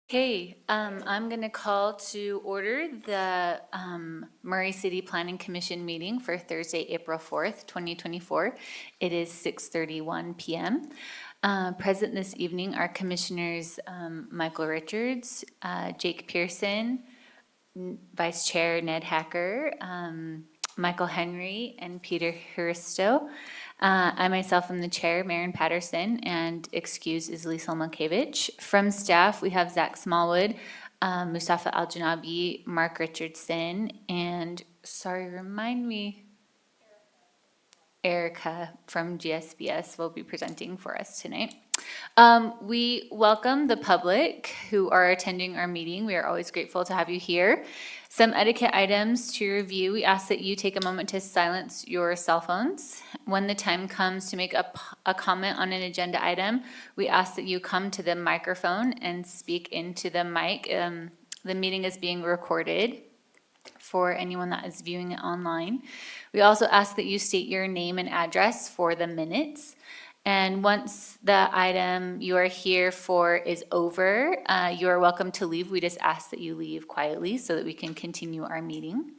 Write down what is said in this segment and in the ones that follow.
Okay, I'm going to call to order the Murray City Planning Commission meeting for Thursday, April 4th, 2024. It is 6:31 p.m. Present this evening are Commissioners Michael Richards, Jake Pearson, Vice Chair Ned Hacker, Michael Henry, and Peter Huristo. I myself am the chair, Maren Patterson, and excused is Lisa Malkiewicz. From staff, we have Zach Smallwood, Mustafa Al-Janabi, Mark Richardson, and remind me, Erica from GSBS will be presenting for us tonight. We welcome the public who are attending our meeting. We are always grateful to have you here. Some etiquette items to review. We ask that you take a moment to silence your cell phones. When the time comes to make a comment on an agenda item, we ask that you come to the microphone and speak into the mic. The meeting is being recorded for anyone that is viewing it online. We also ask that you state your name and address for the minutes. And once the item you are here for is over, you are welcome to leave. We just ask that you leave quietly so that we can continue our meeting.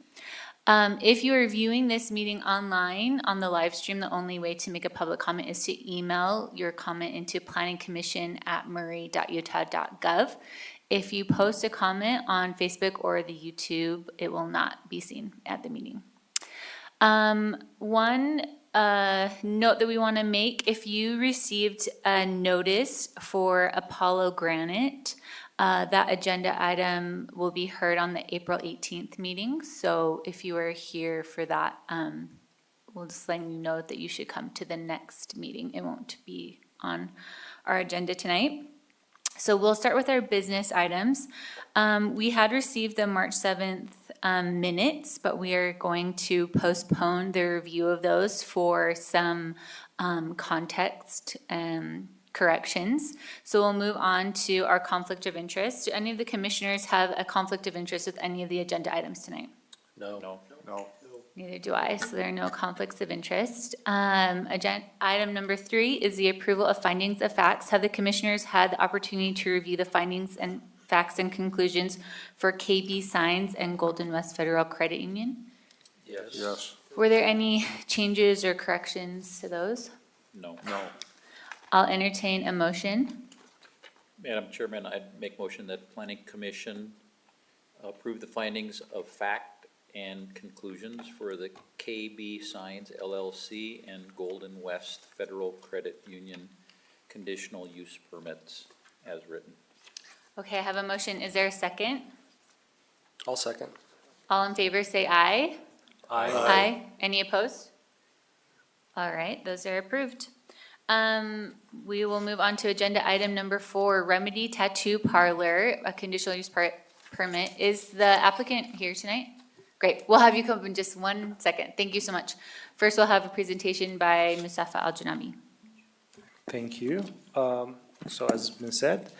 If you are viewing this meeting online on the live stream, the only way to make a public comment is to email your comment into planningcommission@murray.utah.gov. If you post a comment on Facebook or the YouTube, it will not be seen at the meeting. One note that we want to make, if you received a notice for Apollo Granite, that agenda item will be heard on the April 18th meeting. So if you are here for that, we'll just let you know that you should come to the next meeting. It won't be on our agenda tonight. So we'll start with our business items. We had received the March 7th minutes, but we are going to postpone the review of those for some context corrections. So we'll move on to our conflict of interest. Do any of the commissioners have a conflict of interest with any of the agenda items tonight? No. Neither do I, so there are no conflicts of interest. Item number 3 is the approval of findings of facts. Have the commissioners had the opportunity to review the findings and facts and conclusions for KB Signs and Golden West Federal Credit Union? Yes. Were there any changes or corrections to those? No. I'll entertain a motion. Madam Chairman, I'd make motion that Planning Commission approve the findings of fact and conclusions for the KB Signs LLC and Golden West Federal Credit Union conditional use permits as written. Okay, I have a motion. Is there a second? I'll second. All in favor, say aye. Aye. Any opposed? All right, those are approved. We will move on to agenda item number 4, Remedy Tattoo Parlor, a conditional use permit. Is the applicant here tonight? Great, we'll have you come up in just 1 second. Thank you so much. First, we'll have a presentation by Mustafa Al-Janabi. Thank you. So as has been said,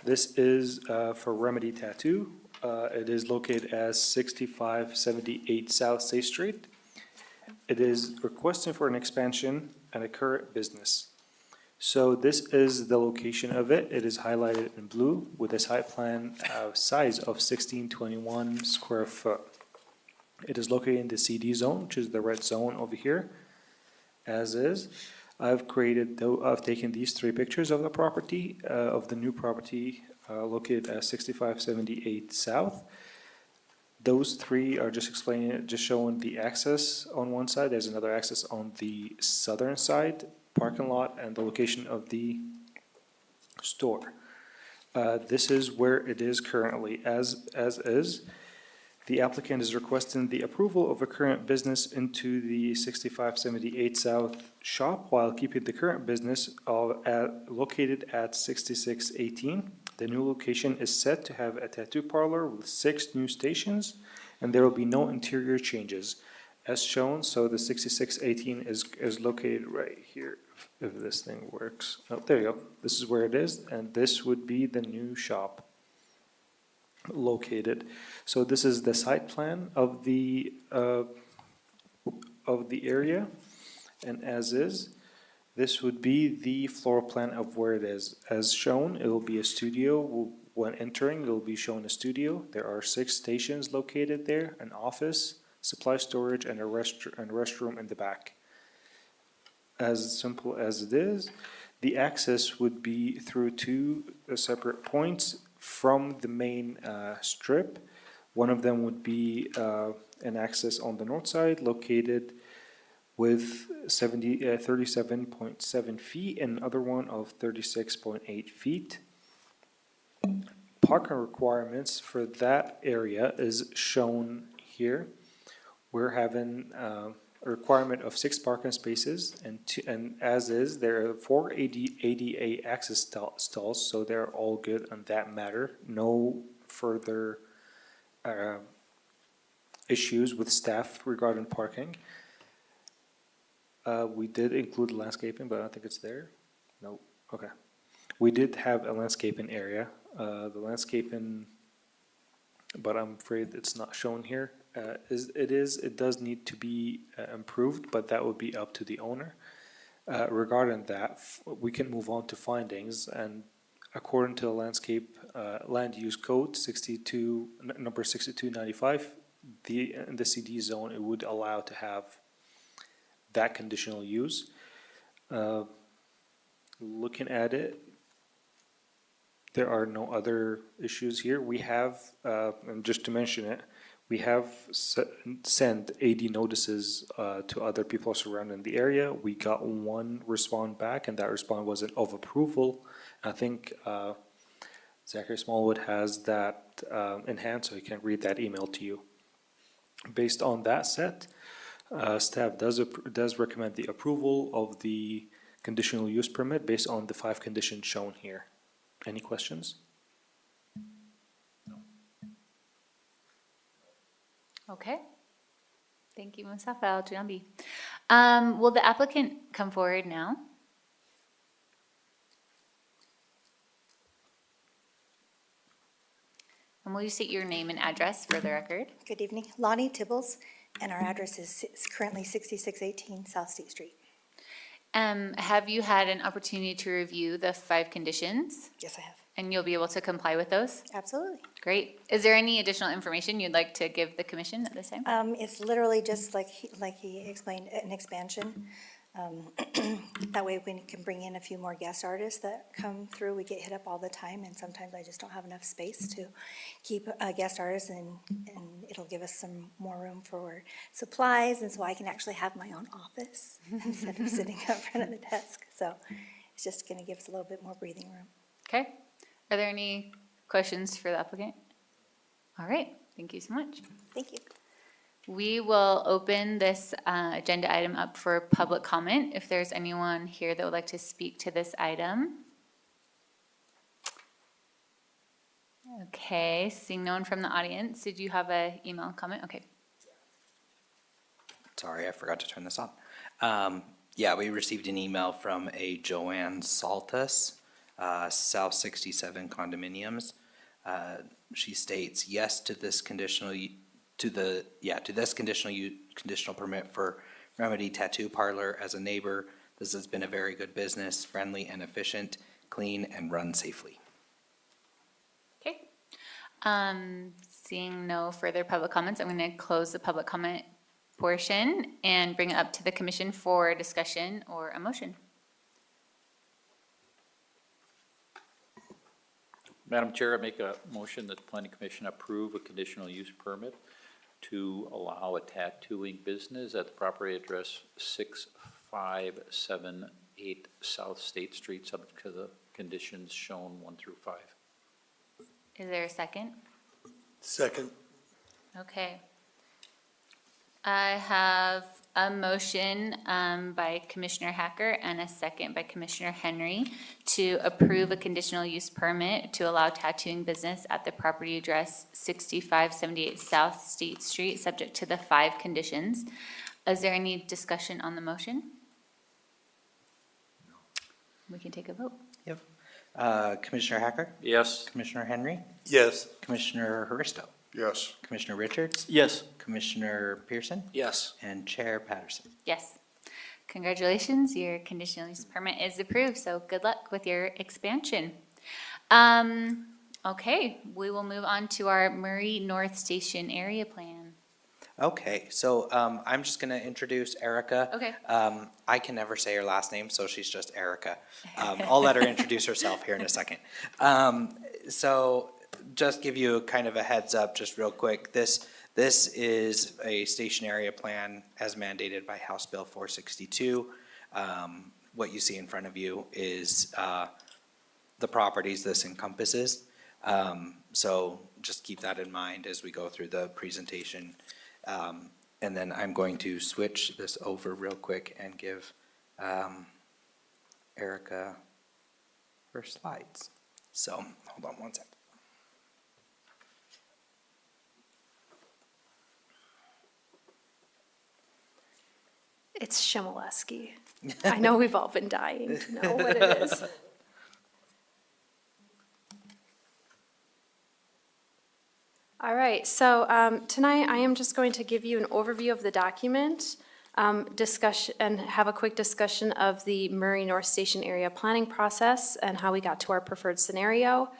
this is for Remedy Tattoo. It is located as 6578 South State Street. It is requesting for an expansion and a current business. So this is the location of it. It is highlighted in blue with a site plan size of 1621 square foot. It is located in the CD zone, which is the red zone over here, as is. I've taken these 3 pictures of the property, of the new property located at 6578 South. Those 3 are just showing the access on one side. There's another access on the southern side, parking lot, and the location of the store. This is where it is currently, as is. The applicant is requesting the approval of a current business into the 6578 South shop while keeping the current business located at 6618. The new location is set to have a tattoo parlor with 6 new stations, and there will be no interior changes as shown. So the 6618 is located right here, if this thing works. Oh, there you go. This is where it is, and this would be the new shop located. So this is the site plan of the area, and as is, this would be the floor plan of where it is. As shown, it will be a studio When entering, you'll be shown a studio. There are 6 stations located there, an office, supply storage, and a restroom in the back. As simple as it is, the access would be through 2 separate points from the main strip. One of them would be an access on the north side located with 37.7 feet, and another one of 36.8 feet. Parking requirements for that area is shown here. We're having a requirement of 6 parking spaces, and as is, there are 4 ADA access stalls, so they're all good on that matter. No further issues with staff regarding parking. We did include landscaping, but I don't think it's there. No, okay. We did have a landscaping area. The landscaping, but I'm afraid it's not shown here. It does need to be improved, but that would be up to the owner. Regarding that, we can move on to findings, and according to the landscape land use code 62, number 6295, in the CD zone, it would allow to have that conditional use. Looking at it, there are no other issues here. We have, and just to mention it, we have sent AD notices to other people surrounding the area. We got 1 response back, and that response wasn't of approval. I think Zachary Smallwood has that in hand, so he can read that email to you. Based on that set, staff does recommend the approval of the conditional use permit based on the 5 conditions shown here. Any questions? Okay. Thank you, Mustafa Al-Jambi. Will the applicant come forward now? And will you state your name and address for the record? Good evening. Lonnie Tibbles, and our address is currently 6618 South State Street. Have you had an opportunity to review the 5 conditions? Yes, I have. And you'll be able to comply with those? Absolutely. Great. Is there any additional information you'd like to give the commission at this time? It's literally just like he explained, an expansion. That way we can bring in a few more guest artists that come through. We get hit up all the time, and sometimes I just don't have enough space to keep guest artists, and it'll give us some more room for supplies, and so I can actually have my own office instead of sitting up front of the desk. So it's just gonna give us a little bit more breathing room. Okay. Are there any questions for the applicant? All right. Thank you so much. Thank you. We will open this agenda item up for public comment. If there's anyone here that would like to speak to this item. Okay, seeing no one from the audience, did you have an email comment? Okay. Sorry, I forgot to turn this on. Yeah, we received an email from a Joanne Saltus, South 67 condominiums. She states yes to this conditional conditional permit for Remedy Tattoo Parlor. As a neighbor, this has been a very good business, friendly and efficient, clean and run safely. Okay. Seeing no further public comments, I'm going to close the public comment portion and bring it up to the commission for discussion or a motion. Madam Chair, I make a motion that the Planning Commission approve a conditional use permit to allow a tattooing business at the property address 6578 South State Street, subject to the conditions shown 1 through 5. Is there a second? Second. Okay. I have a motion by Commissioner Hacker and a second by Commissioner Henry to approve a conditional use permit to allow tattooing business at the property address 6578 South State Street, subject to the 5 conditions. Is there any discussion on the motion? We can take a vote. Yep. Commissioner Hacker, Yes. Commissioner Henry, Yes. Commissioner Haristo, Yes. Commissioner Richards, Yes. Commissioner Pearson, Yes. and Chair Patterson. Yes. Congratulations, your conditional use permit is approved, so good luck with your expansion. Okay, we will move on to our Murray North Station area plan. Okay, so I'm just gonna introduce Erica. Okay. I can never say her last name, so she's just Erica. I'll let her introduce herself here in a second. So just give you kind of a heads up, just real quick. This is a station area plan as mandated by House Bill 462. What you see in front of you is the properties this encompasses. So just keep that in mind as we go through the presentation. And then I'm going to switch this over real quick and give Erica her slides. So hold on one second. It's Shimoleski. I know we've all been dying to know what it is. All right, so tonight I am just going to give you an overview of the document, discussion, and have a quick discussion of the Murray North Station area planning process and how we got to our preferred scenario,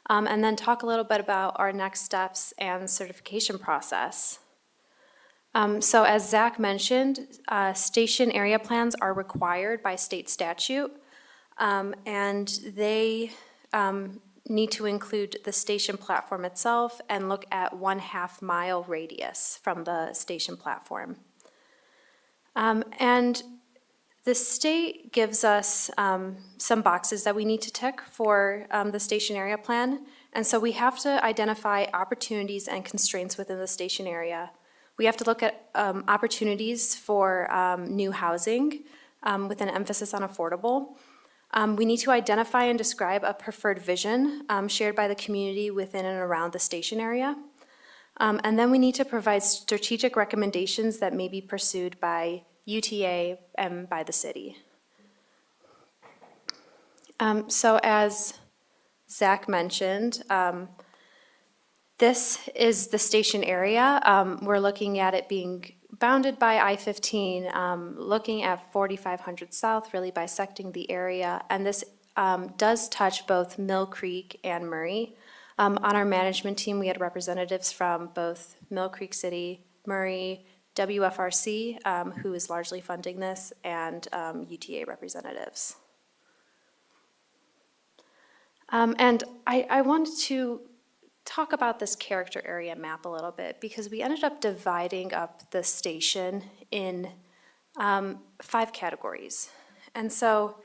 and then talk a little bit about our next steps and certification process. So as Zach mentioned, station area plans are required by state statute, and they need to include the station platform itself and look at 1/2 mile radius from the station platform. And the state gives us some boxes that we need to tick for the station area plan. And so we have to identify opportunities and constraints within the station area. We have to look at opportunities for new housing with an emphasis on affordable. We need to identify and describe a preferred vision shared by the community within and around the station area. And then we need to provide strategic recommendations that may be pursued by UTA and by the city. So as Zach mentioned, this is the station area. We're looking at it being bounded by I-15, looking at 4500 South, really bisecting the area. And this does touch both Mill Creek and Murray. On our management team, we had representatives from both Mill Creek City, Murray, WFRC, who is largely funding this, and UTA representatives. And I wanted to talk about this character area map a little bit because we ended up dividing up the station in 5 categories. And so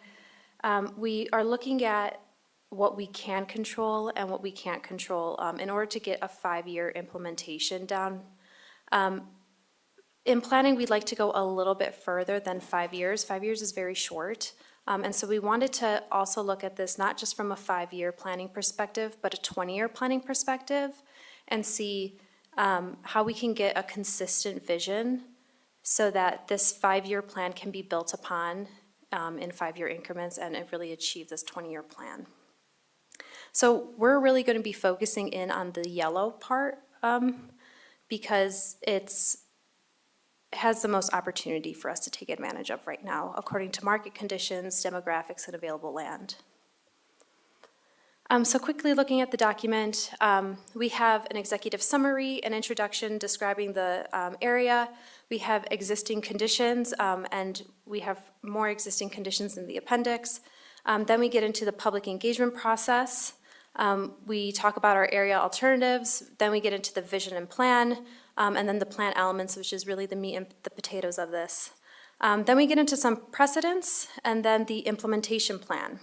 we are looking at what we can control and what we can't control in order to get a 5-year implementation down. In planning, we'd like to go a little bit further than 5 years. 5 years is very short. And so we wanted to also look at this not just from a 5-year planning perspective, but a 20-year planning perspective and see how we can get a consistent vision so that this 5-year plan can be built upon in 5-year increments and really achieve this 20-year plan. So we're really going to be focusing in on the yellow part because it has the most opportunity for us to take advantage of right now, according to market conditions, demographics, and available land. So quickly looking at the document, we have an executive summary, an introduction describing the area. We have existing conditions, and we have more existing conditions in the appendix. Then we get into the public engagement process. We talk about our area alternatives. Then we get into the vision and plan. And then the plan elements, which is really the meat and the potatoes of this. Then we get into some precedents, and then the implementation plan.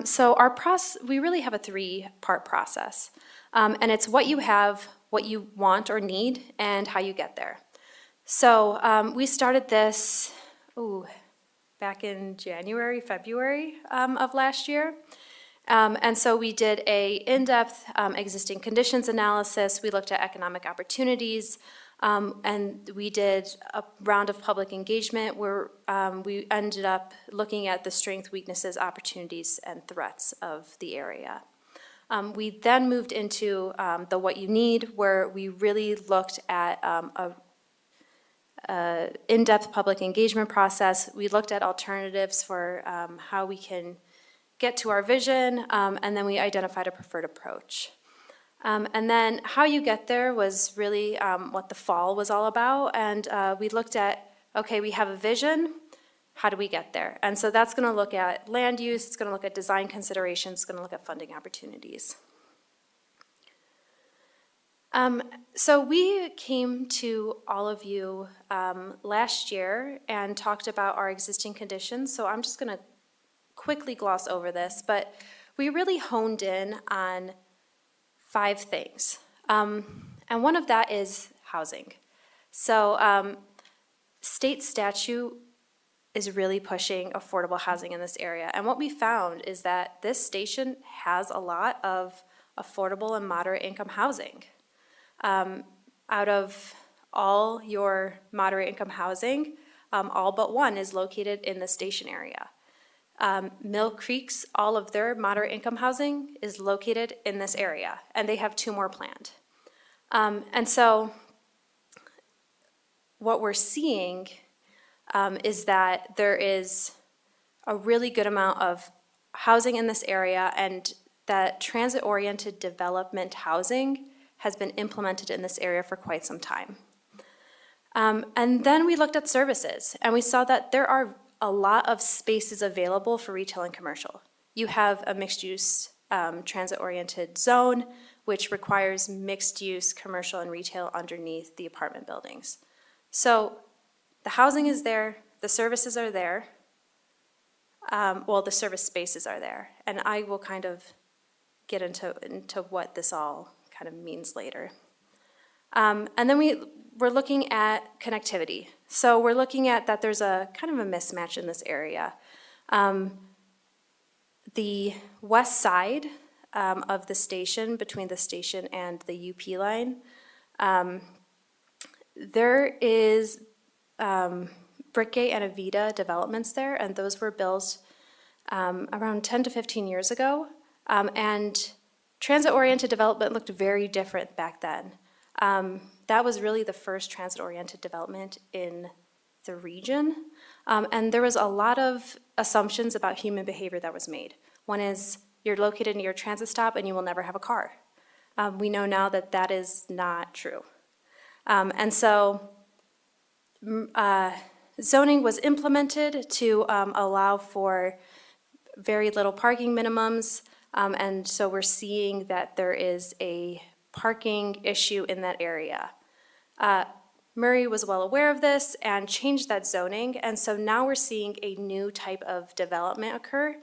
So our we really have a 3-part process. And it's what you have, what you want or need, and how you get there. So we started this back in January, February of last year. And so we did a in-depth existing conditions analysis. We looked at economic opportunities, and we did a round of public engagement where we ended up looking at the strengths, weaknesses, opportunities, and threats of the area. We then moved into the what you need, where we really looked at a in-depth public engagement process. We looked at alternatives for how we can get to our vision, and then we identified a preferred approach. And then how you get there was really what the fall was all about. And we looked at, okay, we have a vision, how do we get there? And so that's going to look at land use, it's going to look at design considerations, it's going to look at funding opportunities. So we came to all of you last year and talked about our existing conditions. So I'm just going to quickly gloss over this, but we really honed in on 5 things. And one of that is housing. So state statute is really pushing affordable housing in this area. And what we found is that this station has a lot of affordable and moderate income housing. Out of all your moderate income housing, all but one is located in the station area. Mill Creek's, all of their moderate income housing is located in this area, and they have 2 more planned. And so what we're seeing is that there is a really good amount of housing in this area, and that transit-oriented development housing has been implemented in this area for quite some time. And then we looked at services, and we saw that there are a lot of spaces available for retail and commercial. You have a mixed-use transit-oriented zone, which requires mixed-use commercial and retail underneath the apartment buildings. So the housing is there, the services are there, the service spaces are there, and I will kind of get into what this all kind of means later. And then we're looking at connectivity. So we're looking at that there's a kind of a mismatch in this area. The west side of the station, between the station and the UP line, there is Brickgate and Avita developments there, and those were built around 10 to 15 years ago. And transit-oriented development looked very different back then. That was really the first transit-oriented development in the region. And there was a lot of assumptions about human behavior that was made. One is you're located near a transit stop and you will never have a car. We know now that that is not true. And so zoning was implemented to allow for very little parking minimums. And so we're seeing that there is a parking issue in that area. Murray was well aware of this and changed that zoning, and so now we're seeing a new type of development occur,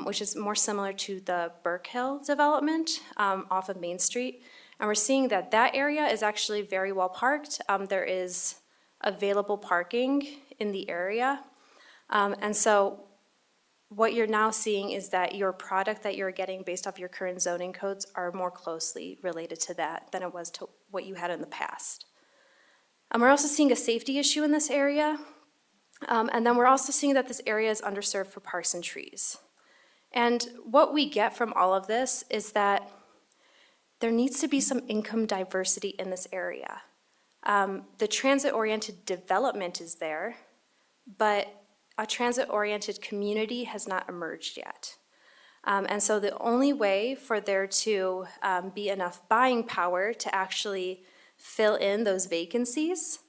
which is more similar to the Burke Hill development off of Main Street. And we're seeing that that area is actually very well parked. There is available parking in the area. And so what you're now seeing is that your product that you're getting based off your current zoning codes are more closely related to that than it was to what you had in the past. We're also seeing a safety issue in this area. And then we're also seeing that this area is underserved for parks and trees. And what we get from all of this is that there needs to be some income diversity in this area. The transit-oriented development is there, but a transit-oriented community has not emerged yet. And so the only way for there to be enough buying power to actually fill in those vacancies,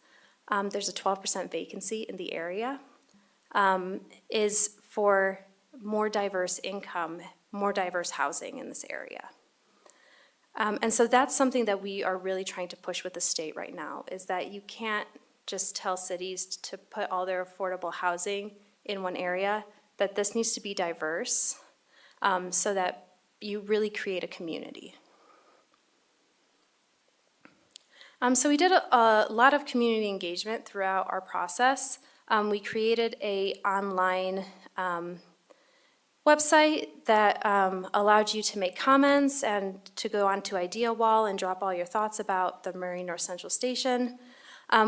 there's a 12% vacancy in the area, is for more diverse income, more diverse housing in this area. And so that's something that we are really trying to push with the state right now, is that you can't just tell cities to put all their affordable housing in one area, that this needs to be diverse so that you really create a community. So we did a lot of community engagement throughout our process. We created an online website that allowed you to make comments and to go onto Idea Wall and drop all your thoughts about the Murray North Central Station.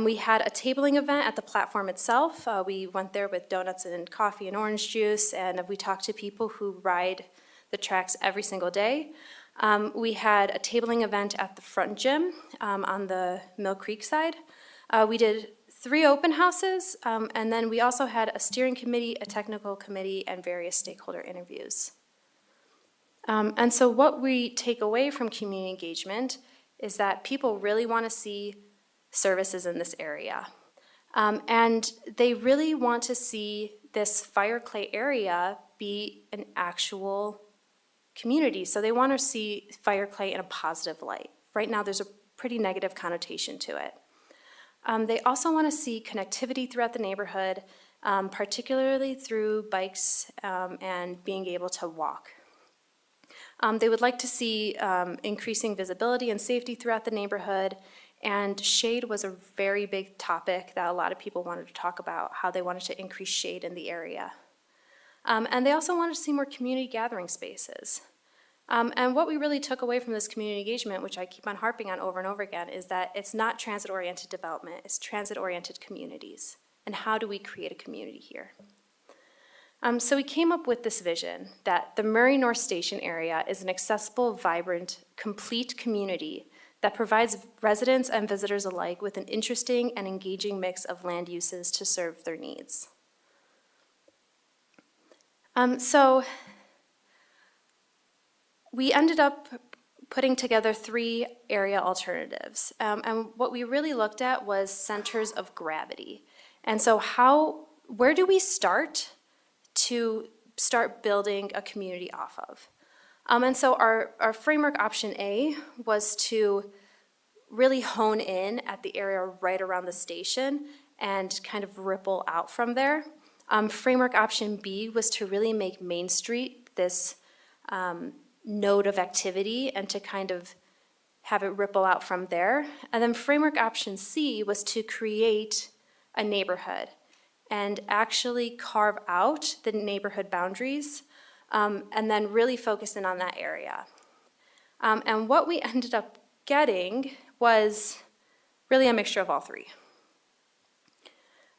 We had a tabling event at the platform itself. We went there with donuts and coffee and orange juice, and we talked to people who ride the tracks every single day. We had a tabling event at the front gym on the Mill Creek side. We did 3 open houses, and then we also had a steering committee, a technical committee, and various stakeholder interviews. And so what we take away from community engagement is that people really want to see services in this area. And they really want to see this fire clay area be an actual community. So they want to see fire clay in a positive light. Right now, there's a pretty negative connotation to it. They also want to see connectivity throughout the neighborhood, particularly through bikes and being able to walk. They would like to see increasing visibility and safety throughout the neighborhood, and shade was a very big topic that a lot of people wanted to talk about, how they wanted to increase shade in the area. And they also wanted to see more community gathering spaces. And what we really took away from this community engagement, which I keep on harping on over and over again, is that it's not transit-oriented development, it's transit-oriented communities. And how do we create a community here? So we came up with this vision that the Murray North Station area is an accessible, vibrant, complete community that provides residents and visitors alike with an interesting and engaging mix of land uses to serve their needs. So we ended up putting together 3 area alternatives. And what we really looked at was centers of gravity. And so where do we start to start building a community off of? And so our framework option A was to really hone in at the area right around the station and kind of ripple out from there. Framework option B was to really make Main Street this node of activity and to kind of have it ripple out from there. And then framework option C was to create a neighborhood and actually carve out the neighborhood boundaries and then really focus in on that area. And what we ended up getting was really a mixture of all 3.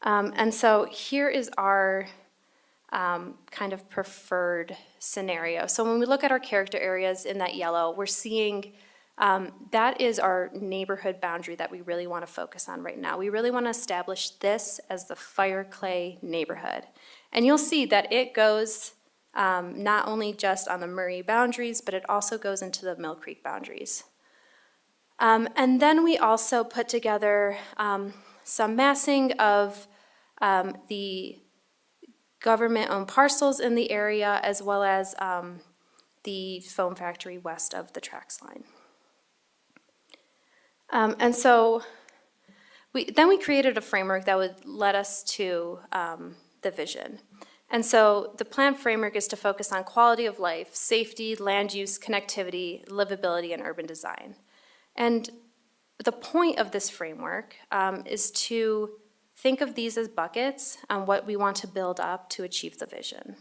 And so here is our kind of preferred scenario. So when we look at our character areas in that yellow, we're seeing that is our neighborhood boundary that we really want to focus on right now. We really want to establish this as the fire clay neighborhood. And you'll see that it goes not only just on the Murray boundaries, but it also goes into the Mill Creek boundaries. And then we also put together some massing of the government-owned parcels in the area, as well as the foam factory west of the tracks line. And so we created a framework that would let us to the vision. And so the plan framework is to focus on quality of life, safety, land use, connectivity, livability, and urban design. And the point of this framework is to think of these as buckets on what we want to build up to achieve the vision.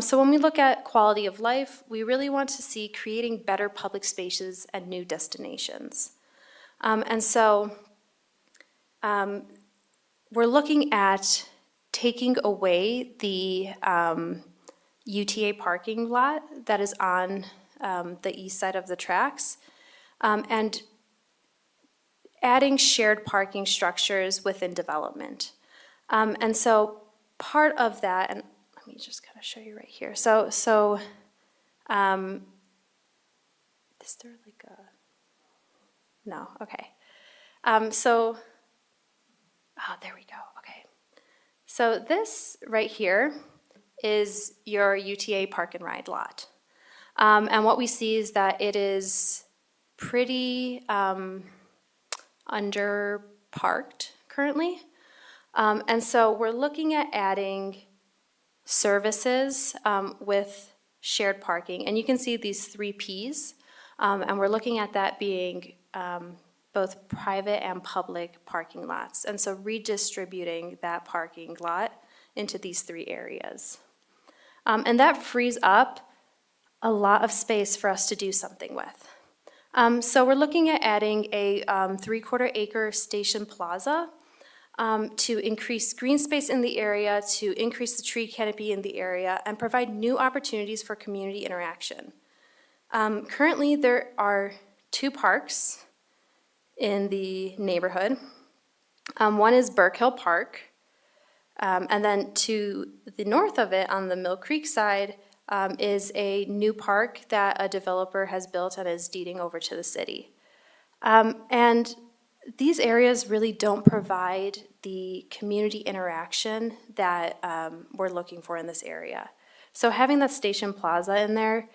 So when we look at quality of life, we really want to see creating better public spaces and new destinations. And so we're looking at taking away the UTA parking lot that is on the east side of the tracks, and adding shared parking structures within development. And so part of that, and let me just kind of show you right here. So is there like a, no, okay. Oh, there we go, okay. So this right here is your UTA park and ride lot. And what we see is that it is pretty underparked currently. And so we're looking at adding services with shared parking. And you can see these 3 Ps. And we're looking at that being both private and public parking lots. And so redistributing that parking lot into these 3 areas. And that frees up a lot of space for us to do something with. So we're looking at adding a 3/4 acre station plaza to increase green space in the area, to increase the tree canopy in the area, and provide new opportunities for community interaction. Currently, there are 2 parks in the neighborhood. One is Burke Hill Park, and then to the north of it, on the Mill Creek side, is a new park that a developer has built and is deeding over to the city. And these areas really don't provide the community interaction that we're looking for in this area. So having that Station Plaza in there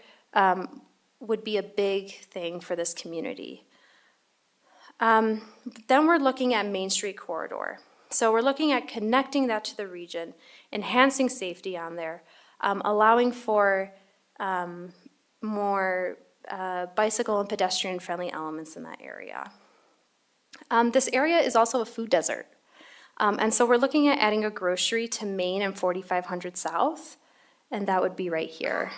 would be a big thing for this community. Then we're looking at Main Street Corridor. So we're looking at connecting that to the region, enhancing safety on there, allowing for more bicycle and pedestrian-friendly elements in that area. This area is also a food desert. And so we're looking at adding a grocery to Main and 4500 South, and that would be right here.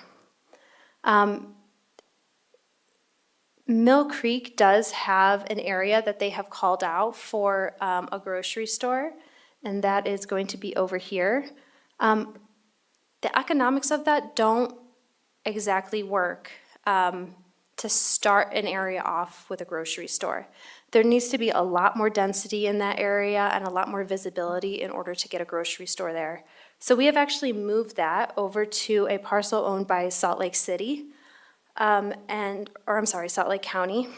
Mill Creek does have an area that they have called out for a grocery store, and that is going to be over here. The economics of that don't exactly work to start an area off with a grocery store. There needs to be a lot more density in that area and a lot more visibility in order to get a grocery store there. So we have actually moved that over to a parcel owned by Salt Lake City, Salt Lake County.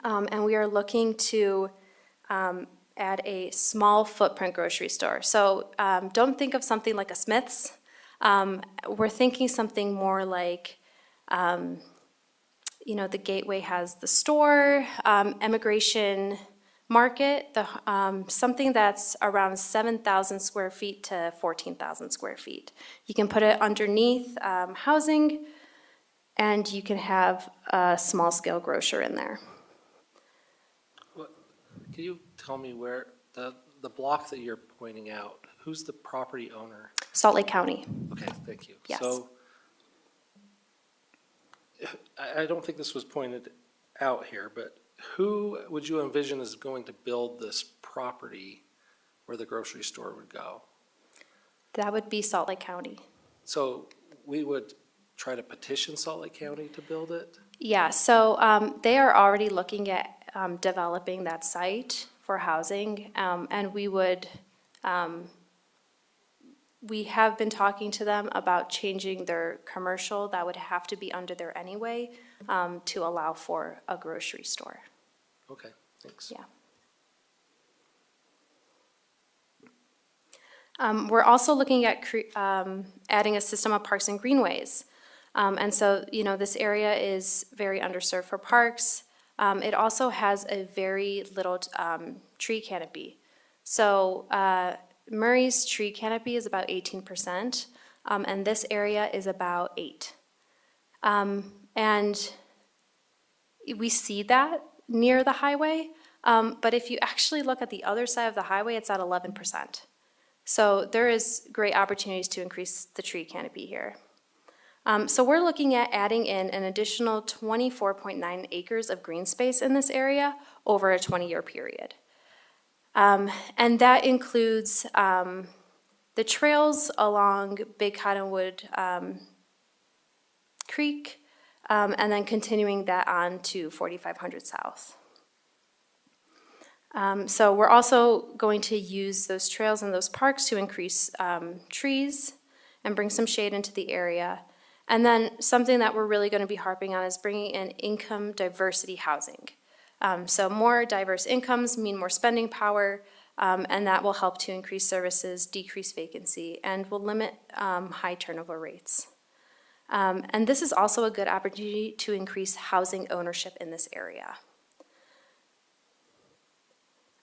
And we are looking to add a small footprint grocery store. So don't think of something like a Smith's. We're thinking something more like, the Gateway has the store, Emigration Market, something that's around 7,000 square feet to 14,000 square feet. You can put it underneath housing, and you can have a small-scale grocer in there. Can you tell me where, the block that you're pointing out, who's the property owner? Salt Lake County. Okay, thank you. Yes. So, I don't think this was pointed out here, but who would you envision is going to build this property where the grocery store would go? That would be Salt Lake County. So we would try to petition Salt Lake County to build it? Yeah, so they are already looking at developing that site for housing, and we have been talking to them about changing their commercial, that would have to be under there anyway, to allow for a grocery store. Okay, thanks. Yeah. We're also looking at adding a system of parks and greenways. And so, this area is very underserved for parks. It also has a very little tree canopy. So Murray's tree canopy is about 18%, and this area is about 8%. And we see that near the highway, but if you actually look at the other side of the highway, it's at 11%. So there is great opportunities to increase the tree canopy here. So we're looking at adding in an additional 24.9 acres of green space in this area over a 20-year period. And that includes the trails along Big Cottonwood Creek, and then continuing that on to 4500 South. So we're also going to use those trails and those parks to increase trees and bring some shade into the area. And then something that we're really going to be harping on is bringing in income diversity housing. So more diverse incomes mean more spending power, and that will help to increase services, decrease vacancy, and will limit high turnover rates. And this is also a good opportunity to increase housing ownership in this area.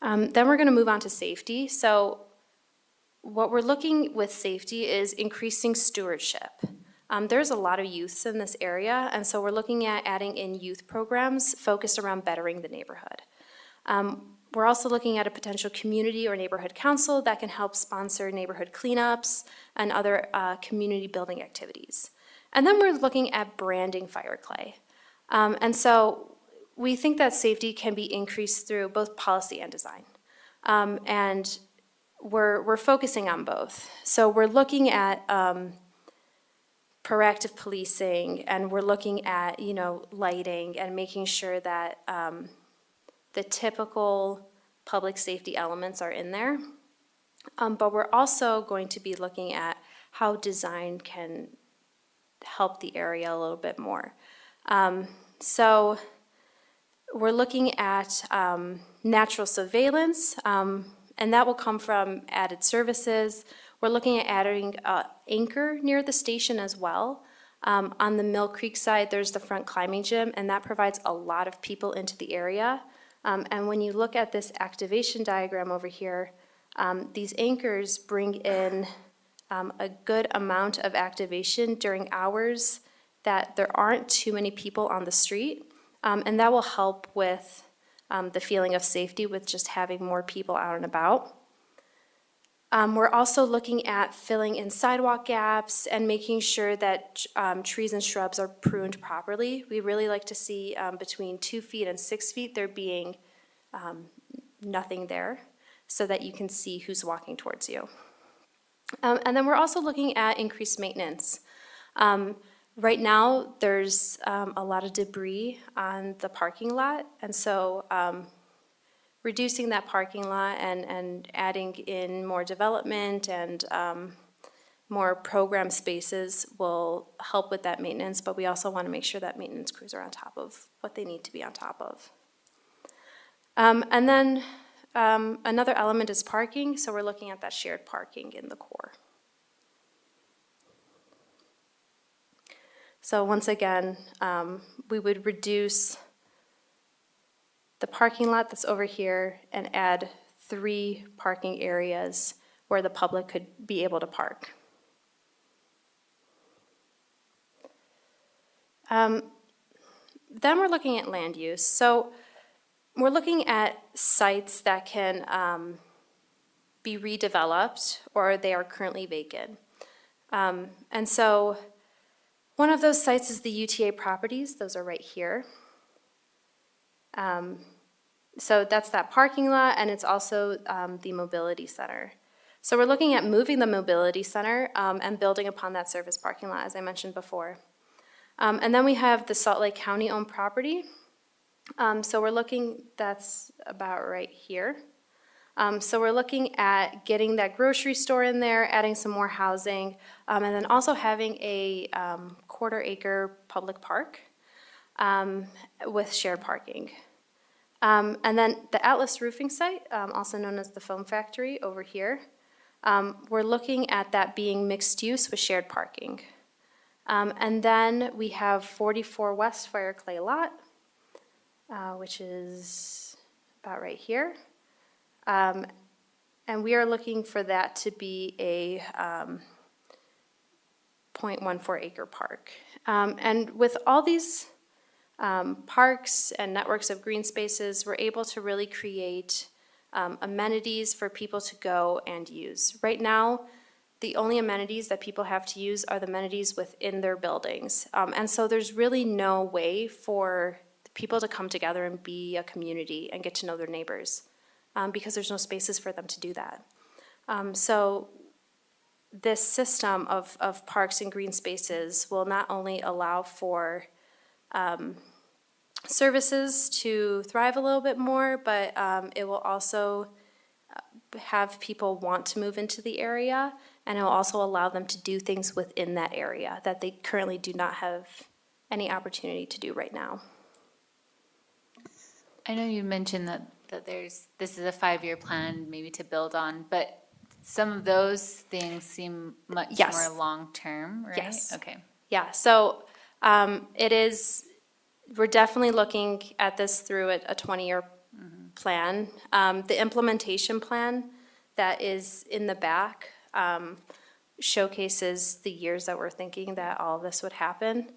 Then we're going to move on to safety. So what we're looking with safety is increasing stewardship. There's a lot of youths in this area, and so we're looking at adding in youth programs focused around bettering the neighborhood. We're also looking at a potential community or neighborhood council that can help sponsor neighborhood cleanups and other community building activities. And then we're looking at branding Fireclay. And so we think that safety can be increased through both policy and design. And we're focusing on both. So we're looking at proactive policing, and we're looking at, lighting and making sure that the typical public safety elements are in there. But we're also going to be looking at how design can help the area a little bit more. So we're looking at natural surveillance, and that will come from added services. We're looking at adding an anchor near the station as well. On the Mill Creek side, there's the front climbing gym, and that provides a lot of people into the area. And when you look at this activation diagram over here, these anchors bring in a good amount of activation during hours that there aren't too many people on the street. And that will help with the feeling of safety with just having more people out and about. We're also looking at filling in sidewalk gaps and making sure that trees and shrubs are pruned properly. We really like to see between 2 feet and 6 feet there being nothing there so that you can see who's walking towards you. And then we're also looking at increased maintenance. Right now, there's a lot of debris on the parking lot, and so reducing that parking lot and adding in more development and more program spaces will help with that maintenance, but we also want to make sure that maintenance crews are on top of what they need to be on top of. And then another element is parking, so we're looking at that shared parking in the core. So once again, we would reduce the parking lot that's over here and add 3 parking areas where the public could be able to park. Then we're looking at land use. So we're looking at sites that can be redeveloped or they are currently vacant. And so one of those sites is the UTA properties. Those are right here. So that's that parking lot, and it's also the mobility center. So we're looking at moving the mobility center and building upon that service parking lot, as I mentioned before. And then we have the Salt Lake County-owned property. So we're looking, that's about right here. So we're looking at getting that grocery store in there, adding some more housing, and then also having a 1/4 acre public park with shared parking. And then the Atlas Roofing site, also known as the Foam Factory over here, we're looking at that being mixed use with shared parking. And then we have 44 West Fire Clay Lot, which is about right here. And we are looking for that to be a 0.14 acre park. And with all these parks and networks of green spaces, we're able to really create amenities for people to go and use. Right now, the only amenities that people have to use are the amenities within their buildings. And so there's really no way for people to come together and be a community and get to know their neighbors because there's no spaces for them to do that. So this system of parks and green spaces will not only allow for services to thrive a little bit more, but it will also have people want to move into the area, and it will also allow them to do things within that area that they currently do not have any opportunity to do right now. I know you mentioned that this is a 5-year plan maybe to build on, but some of those things seem much Yes. more long-term, right? Yes. Okay. Yeah, so we're definitely looking at this through a 20-year plan. The implementation plan that is in the back showcases the years that we're thinking that all of this would happen.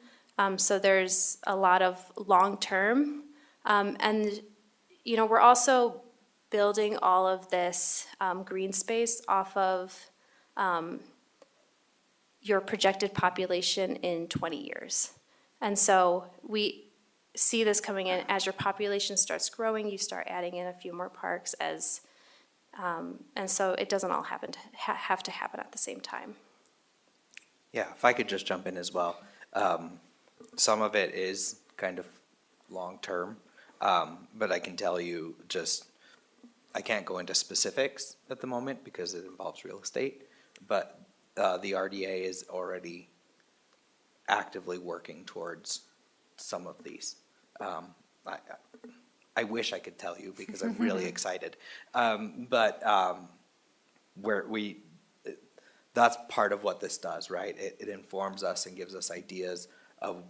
So there's a lot of long-term. And, you know, we're also building all of this green space off of your projected population in 20 years. And so we see this coming in as your population starts growing, you start adding in a few more parks as, and so it doesn't all have to happen at the same time. Yeah, if I could just jump in as well. Some of it is kind of long-term, but I can tell you just, I can't go into specifics at the moment because it involves real estate, but the RDA is already actively working towards some of these. I wish I could tell you because I'm really excited. But that's part of what this does, right? It informs us and gives us ideas of,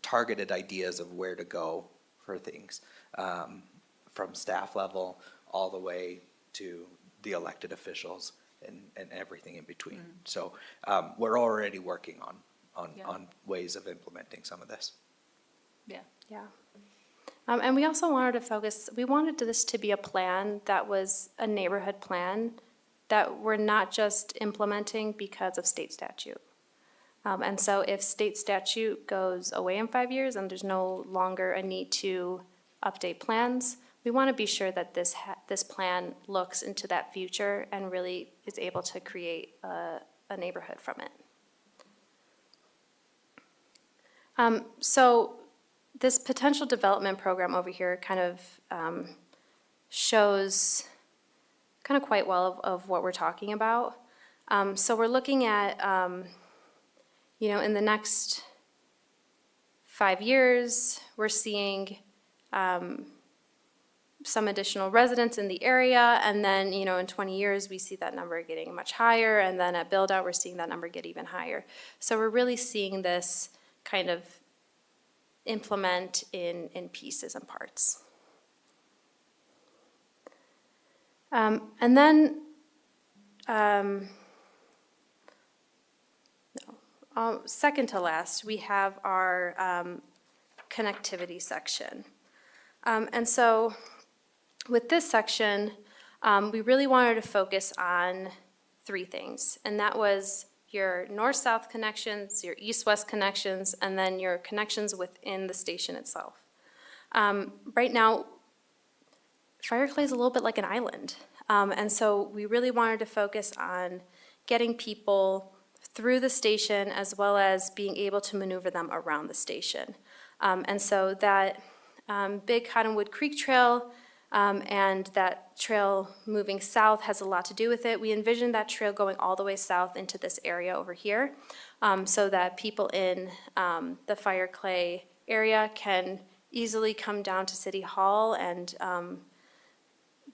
targeted ideas of where to go for things, from staff level all the way to the elected officials and everything in between. So we're already working on ways of implementing some of this. Yeah. Yeah. And we also wanted to focus, we wanted this to be a plan that was a neighborhood plan that we're not just implementing because of state statute. And so if state statute goes away in 5 years and there's no longer a need to update plans, we want to be sure that this plan looks into that future and really is able to create a neighborhood from it. So this potential development program over here kind of shows kind of quite well of what we're talking about. So we're looking at, in the next 5 years, we're seeing some additional residents in the area, and then, in 20 years, we see that number getting much higher, and then at build-out, we're seeing that number get even higher. So we're really seeing this kind of implement in pieces and parts. And then, second to last, we have our connectivity section. And so with this section, we really wanted to focus on 3 things, and that was your north-south connections, your east-west connections, and then your connections within the station itself. Right now, Fireclay is a little bit like an island, and so we really wanted to focus on getting people through the station as well as being able to maneuver them around the station. And so that big Cottonwood Creek Trail and that trail moving south has a lot to do with it. We envision that trail going all the way south into this area over here, so that people in the Fireclay area can easily come down to City Hall and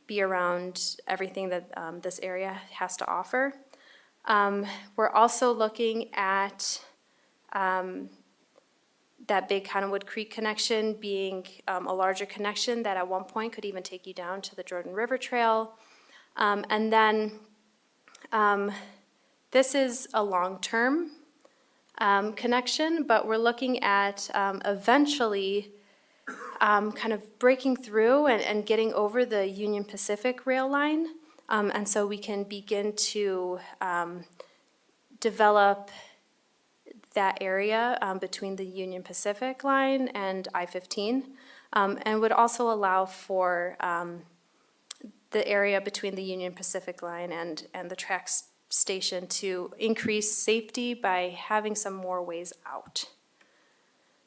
be around everything that this area has to offer. We're also looking at that big Cottonwood Creek connection being a larger connection that at one point could even take you down to the Jordan River Trail. And then this is a long-term connection, but we're looking at eventually kind of breaking through and getting over the Union Pacific rail line. And so we can begin to develop that area between the Union Pacific line and I-15, and would also allow for the area between the Union Pacific line and the track station to increase safety by having some more ways out.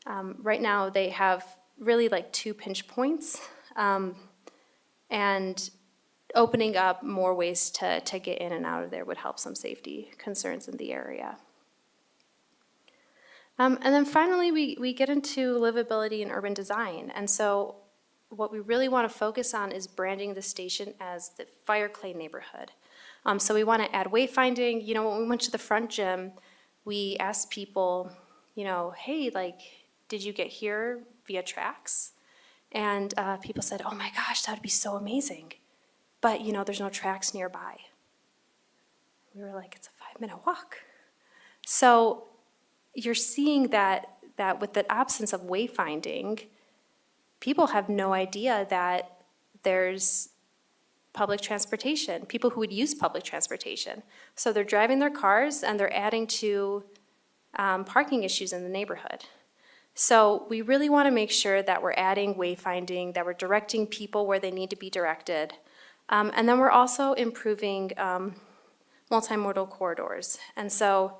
Right now, they have really like 2 pinch points, and opening up more ways to get in and out of there would help some safety concerns in the area. And then finally, we get into livability and urban design. And so what we really want to focus on is branding the station as the Fireclay neighborhood. So we want to add wayfinding. When we went to the front gym, we asked people, hey, did you get here via tracks? And people said, oh my gosh, that would be so amazing. But, there's no tracks nearby. We were like, it's a 5-minute walk. So you're seeing that with the absence of wayfinding, people have no idea that there's public transportation, people who would use public transportation. So they're driving their cars and they're adding to parking issues in the neighborhood. So we really want to make sure that we're adding wayfinding, that we're directing people where they need to be directed. And then we're also improving multimodal corridors. And so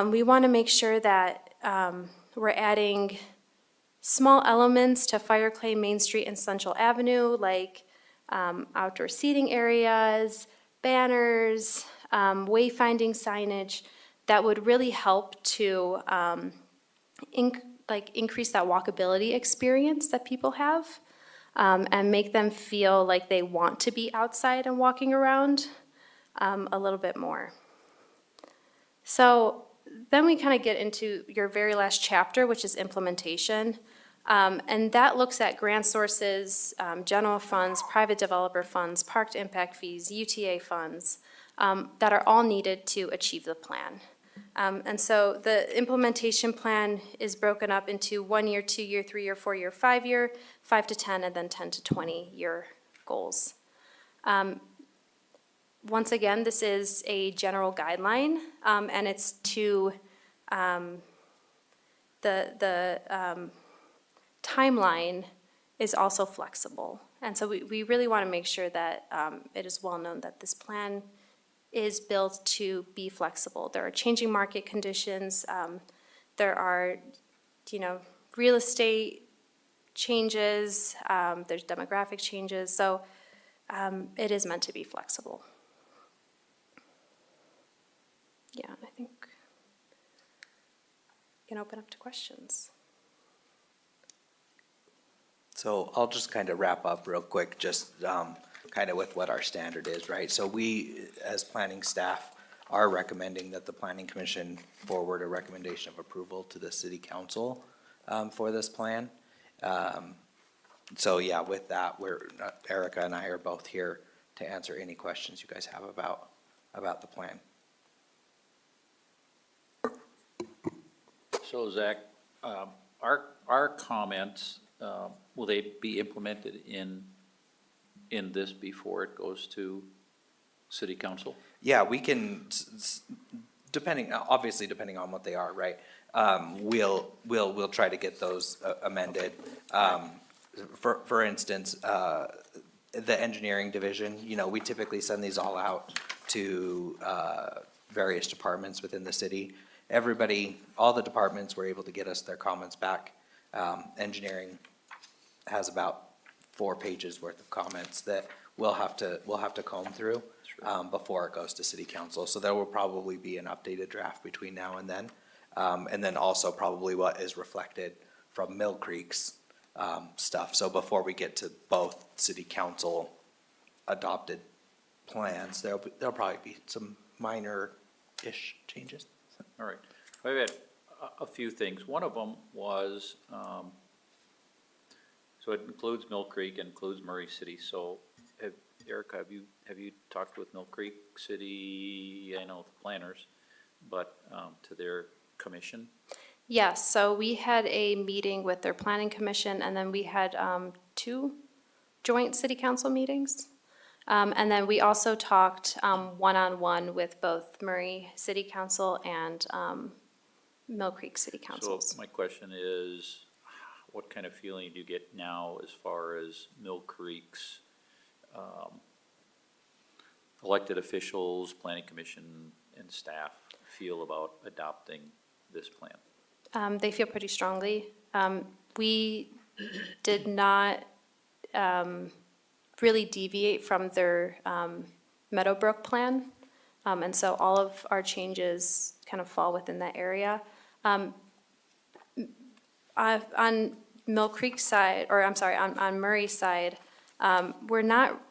we want to make sure that we're adding small elements to Fireclay, Main Street, and Central Avenue, like outdoor seating areas, banners, wayfinding signage that would really help to increase that walkability experience that people have, and make them feel like they want to be outside and walking around a little bit more. So then we kind of get into your very last chapter, which is implementation. And that looks at grant sources, general funds, private developer funds, parked impact fees, UTA funds, that are all needed to achieve the plan. And so the implementation plan is broken up into 1 year, 2 year, 3 year, 4 year, 5 year, 5 to 10, and then 10 to 20 year goals. Once again, this is a general guideline, and it's to, the timeline is also flexible. And so we really want to make sure that it is well known that this plan is built to be flexible. There are changing market conditions. There are, real estate changes. There's demographic changes. So it is meant to be flexible. Yeah, I think we can open up to questions. So I'll just kind of wrap up real quick, just kind of with what our standard is, right? So we, as planning staff, are recommending that the Planning Commission forward a recommendation of approval to the City Council for this plan. So yeah, with that, Erica and I are both here to answer any questions you guys have about the plan. So Zach, our comments, will they be implemented in this before it goes to city council? Yeah, we can, obviously depending on what they are, right? We'll try to get those amended. For instance, the engineering division, we typically send these all out to various departments within the city. Everybody, all the departments were able to get us their comments back. Engineering has about 4 pages worth of comments that we'll have to comb through before it goes to city council. So there will probably be an updated draft between now and then. And then also probably what is reflected from Mill Creek's stuff. So before we get to both city council adopted plans, there'll probably be some minor-ish changes. All right. I've had a few things. One of them was, so it includes Mill Creek, includes Murray City. So Erica, have you talked with Mill Creek City, I know the planners, but to their commission? Yes, so we had a meeting with their planning commission, and then we had 2 joint city council meetings. And then we also talked one-on-one with both Murray City Council and Mill Creek City Councils. So my question is, what kind of feeling do you get now as far as Mill Creek's elected officials, planning commission, and staff feel about adopting this plan? They feel pretty strongly. We did not really deviate from their Meadowbrook plan. And so all of our changes kind of fall within that area. On Mill Creek side, or I'm sorry, on Murray side, we're not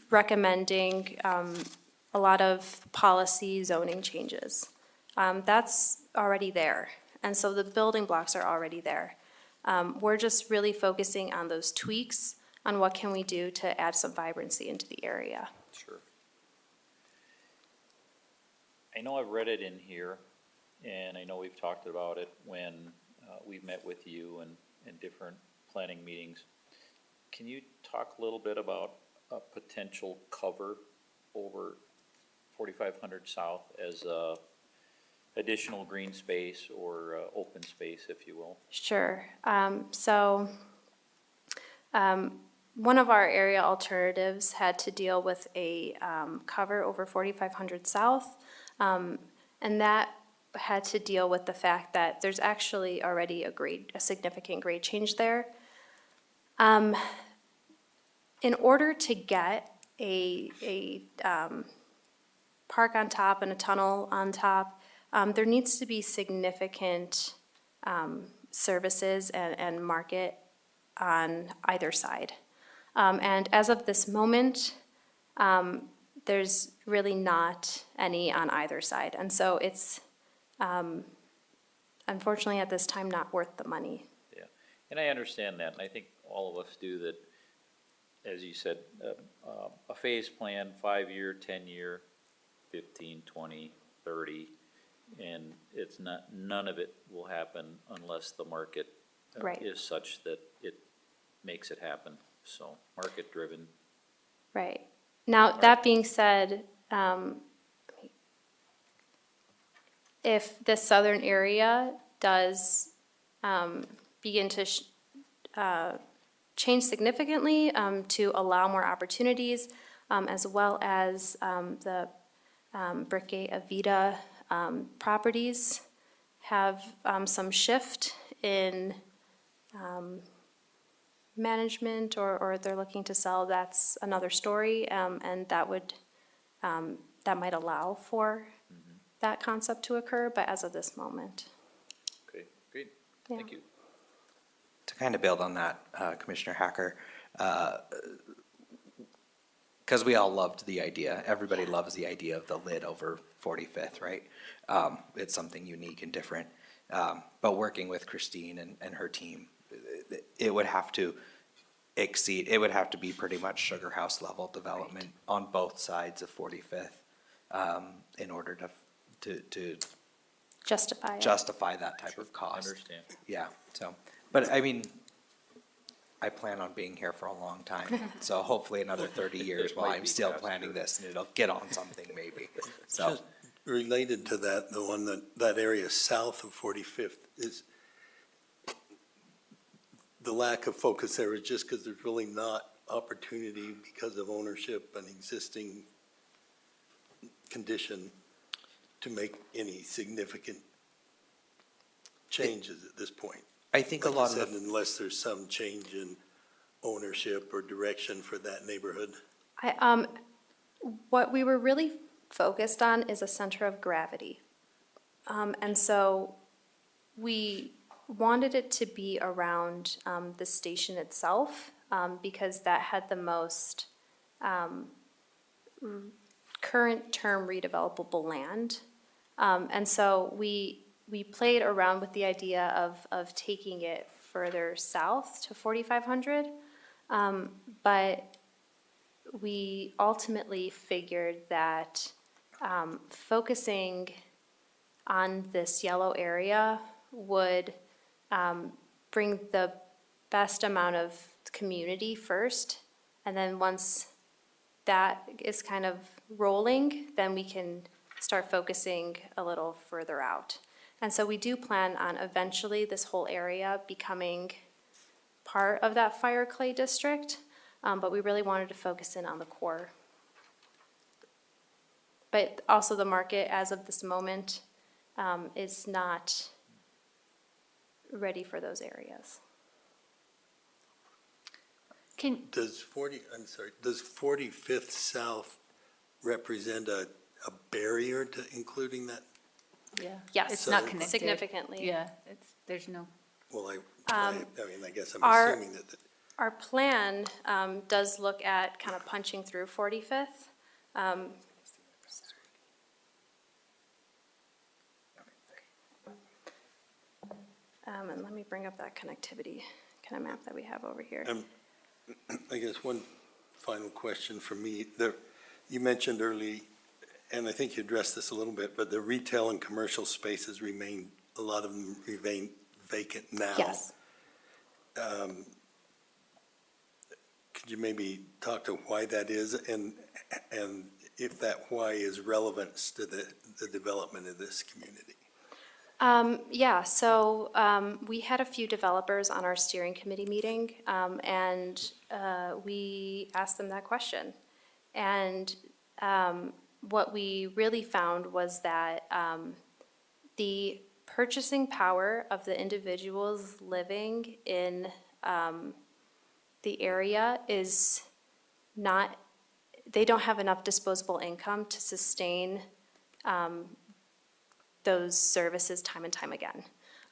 recommending a lot of policy zoning changes. That's already there. And so the building blocks are already there. We're just really focusing on those tweaks on what can we do to add some vibrancy into the area. Sure. I know I've read it in here, and I know we've talked about it when we've met with you and different planning meetings. Can you talk a little bit about a potential cover over 4500 South as a additional green space or open space, if you will? Sure. One of our area alternatives had to deal with a cover over 4500 South. And that had to deal with the fact that there's actually already a significant grade change there. In order to get a park on top and a tunnel on top. There needs to be significant services and market on either side. And as of this moment, there's really not any on either side. And so it's unfortunately at this time not worth the money. Yeah, and I understand that, and I think all of us do that, as you said, a phase plan, 5-year, 10-year, 15, 20, 30, and it's not, none of it will happen unless the market Right. is such that it makes it happen, so, market-driven. Right. Now, that being said, if the southern area does begin to change significantly to allow more opportunities, as well as the Brickgate Avita properties have some shift in management or they're looking to sell, that's another story. And that would, that might allow for that concept to occur, but as of this moment. Okay, great, Yeah. thank you. To kind of build on that, Commissioner Hacker, because we all loved the idea, everybody loves the idea of the lid over 45th, right? It's something unique and different. But working with Christine and her team, it would have to exceed, it would have to be pretty much Sugar House level development on both sides of 45th in order to Justify it. justify that type of cost. Understand. Yeah, so, but I mean, I plan on being here for a long time, so hopefully another 30 years It while might I'm be still faster. planning this, and it'll get on something maybe, so. Just related to that, the one that area south of 45th is, the lack of focus there is just because there's really not opportunity because of ownership and existing condition to make any significant changes at this point. I think a Like you lot of said, the, unless there's some change in ownership or direction for that neighborhood. What we were really focused on is a center of gravity. And so we wanted it to be around the station itself because that had the most current term redevelopable land. And so we played around with the idea of taking it further south to 4,500. But we ultimately figured that focusing on this yellow area would bring the best amount of community first. And then once that is kind of rolling, then we can start focusing a little further out. And so we do plan on eventually this whole area becoming part of that fire clay district, but we really wanted to focus in on the core. But also the market, as of this moment, is not ready for those areas. Does 45th South represent a barrier to including that? Yeah. Yes. It's not connected. Significantly. Yeah, there's no, Well, I mean, I guess I'm our- assuming that, Our plan does look at kind of punching through 45th. And let me bring up that connectivity kind of map that we have over here. I guess one final question for me. You mentioned early, and I think you addressed this a little bit, but the retail and commercial spaces remain, a lot of them remain vacant now. Yes. Could you maybe talk to why that is and if that why is relevant to the development of this community? Yeah, so we had a few developers on our steering committee meeting, and we asked them that question. And what we really found was that the purchasing power of the individuals living in the area is not, they don't have enough disposable income to sustain those services time and time again.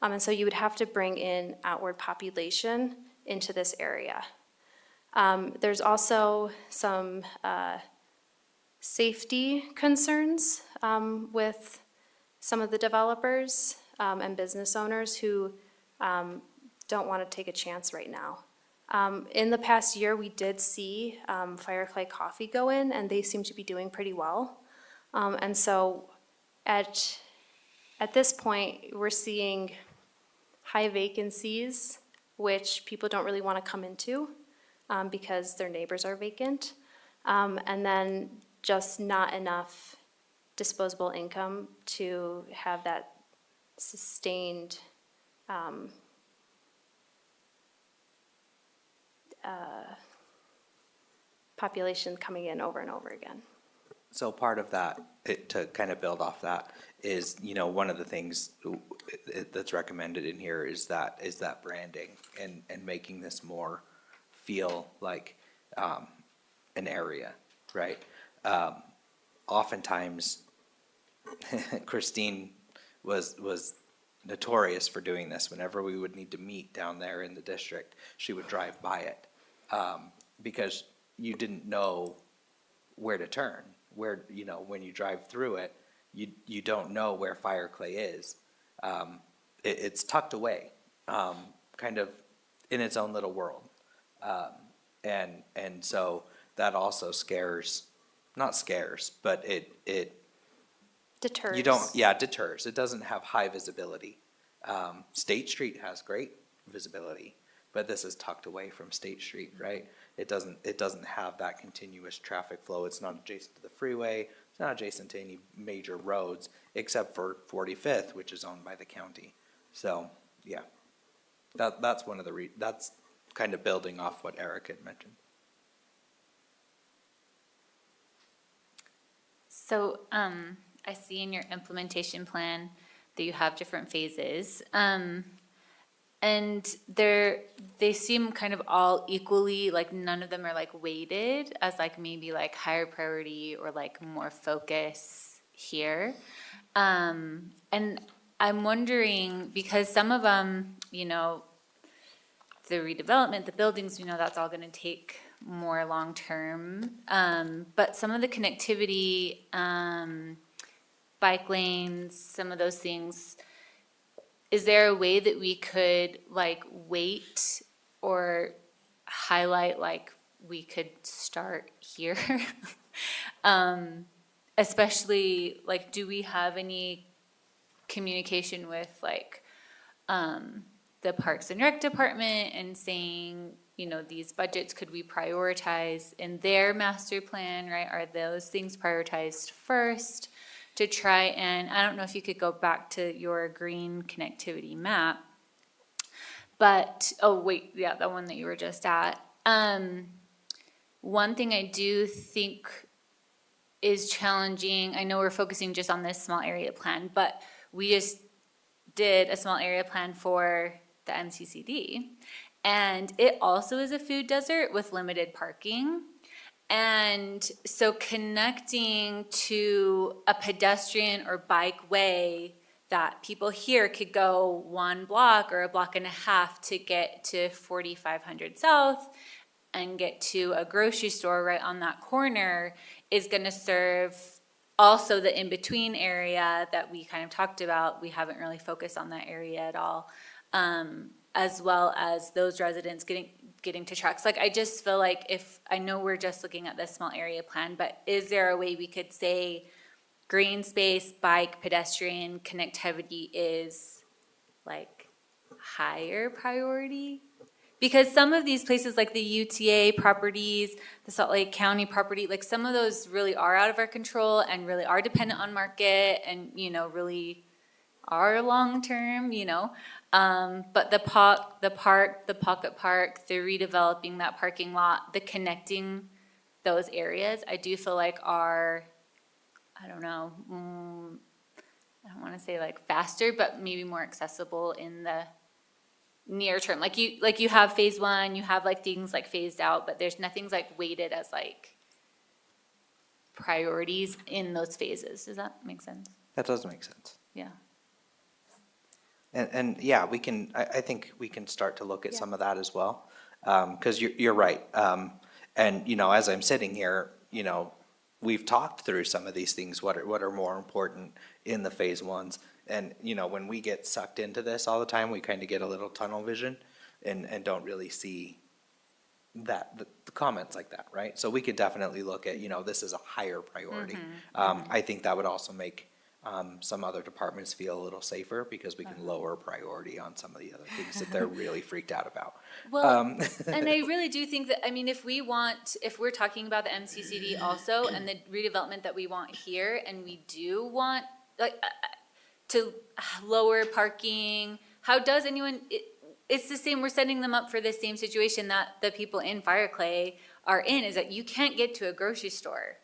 And so you would have to bring in outward population into this area. There's also some safety concerns with some of the developers and business owners who don't want to take a chance right now. In the past year, we did see Firefly Coffee go in, and they seem to be doing pretty well. And so at this point, we're seeing high vacancies, which people don't really want to come into because their neighbors are vacant. And then just not enough disposable income to have that sustained population coming in over and over again. So part of that, to kind of build off that, is, one of the things that's recommended in here is that branding and making this more feel like an area, right? Oftentimes, Christine was notorious for doing this. Whenever we would need to meet down there in the district, she would drive by it because you didn't know where to turn. Where, when you drive through it, you don't know where Fire Clay is. It's tucked away, kind of in its own little world. And so that also not scares, but it Deters. deters. It doesn't have high visibility. State Street has great visibility, but this is tucked away from State Street, right? It doesn't have that continuous traffic flow. It's not adjacent to the freeway. It's not adjacent to any major roads, except for 45th, which is owned by the county. So, yeah, that's one of the that's kind of building off what Eric had mentioned. So, I see in your implementation plan that you have different phases. And they seem kind of all equally, like none of them are like weighted as like maybe like higher priority or like more focus here. And I'm wondering, because some of them, the redevelopment, the buildings, that's all gonna take more long-term. But some of the connectivity, bike lanes, some of those things, is there a way that we could like weight or highlight, like we could start here? Especially like, do we have any communication with like the Parks and Rec Department and saying, these budgets, could we prioritize in their master plan, right? Are those things prioritized first? To try and, I don't know if you could go back to your green connectivity map, but, oh wait, yeah, the one that you were just at. One thing I do think is challenging, I know we're focusing just on this small area plan, but we just did a small area plan for the MCCD. And it also is a food desert with limited parking. And so connecting to a pedestrian or bike way that people here could go 1 block or a block and a half to get to 4500 South and get to a grocery store right on that corner is gonna serve also the in-between area that we kind of talked about. We haven't really focused on that area at all. As well as those residents getting to trucks. Like, I just feel like I know we're just looking at this small area plan, but is there a way we could say green space, bike, pedestrian connectivity is like higher priority? Because some of these places like the UTA properties, the Salt Lake County property, like some of those really are out of our control and really are dependent on market and, really are long-term, but the pocket park, the redeveloping that parking lot, the connecting those areas, I do feel like are, I don't know, I don't want to say like faster, but maybe more accessible in the near term. Like you have phase 1, you have like things like phased out, but there's nothing's like weighted as like priorities in those phases. Does that make sense? That does make sense. Yeah. And yeah, I think we can start to look at Yeah. some of that as well. Because you're right. And, as I'm sitting here, we've talked through some of these things, what are more important in the phase ones. And, when we get sucked into this all the time, we kind of get a little tunnel vision and don't really see the comments like that, right? So we could definitely look at, this is a higher priority. I think that would also make some other departments feel a little safer because we can lower priority on some of the other things that they're really freaked out about. Well, and I really do think that, I mean, if we're talking about the MCCD also and the redevelopment that we want here, and we do want, like, to lower parking, how does anyone, it's the same, we're setting them up for the same situation that the people in Fireclay are in, is that you can't get to a grocery store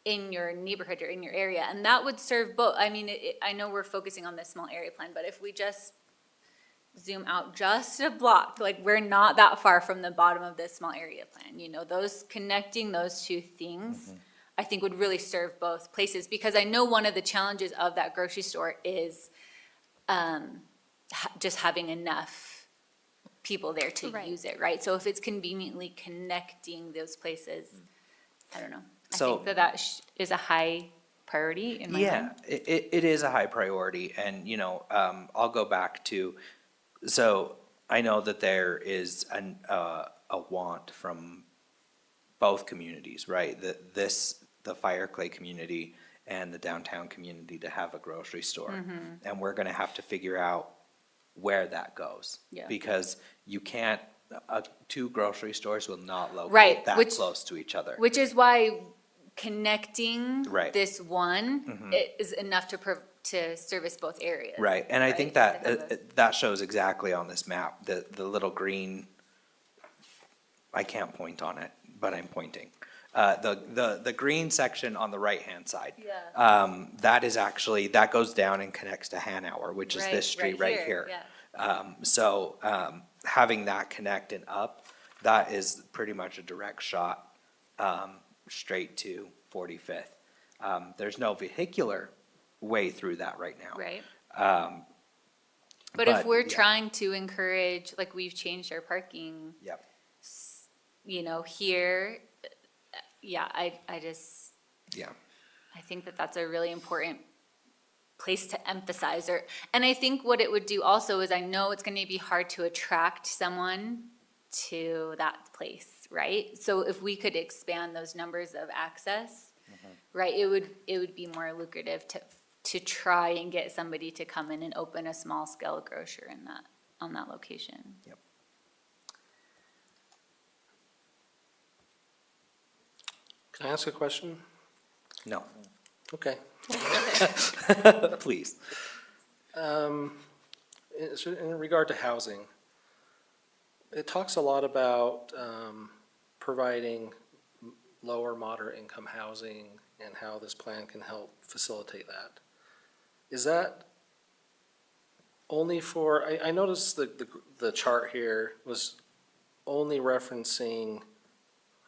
in your neighborhood or in your area, and that would serve both. I mean, I know we're focusing on this small area plan, but if we just zoom out just a block, like, we're not that far from the bottom of this small area plan, connecting those two things, I think would really serve both places, because I know one of the challenges of that grocery store is just having enough people there to Right. use it, right? So if it's conveniently connecting those places, I don't know. I So- think that is a high priority in my Yeah, mind. it is a high priority, and, I'll go back to, so I know that there is a want from both communities, right? The Fireclay community and the downtown community to have a grocery store. And we're gonna have to figure out where that goes. Yeah. Because you can't, two grocery stores will not Right, locate that which- close to each other. Which is why connecting Right. this one is enough to service both areas. Right, and I think right? that, that shows exactly on this map, the little green, I can't point on it, but I'm pointing. The green section on the right-hand side. Yeah. That is actually, that goes down and connects to Hanover, which is this street right here. Yeah. Having that connect and up, that is pretty much a direct shot, straight to 45th. There's no vehicular way through that right now. Right. But if we're yeah. trying to encourage, like, we've changed our parking, Yep, here, yeah, I just, yeah. I think that that's a really important place to emphasize, and I think what it would do also is, I know it's gonna be hard to attract someone to that place, right? So if we could expand those numbers of access, right, it would be more lucrative to try and get somebody to come in and open a small scale grocer on that location. Yep. Can I ask a question? No, Okay. please. In regard to housing, it talks a lot about providing lower moderate income housing and how this plan can help facilitate that. Is that only for, I noticed the chart here was only referencing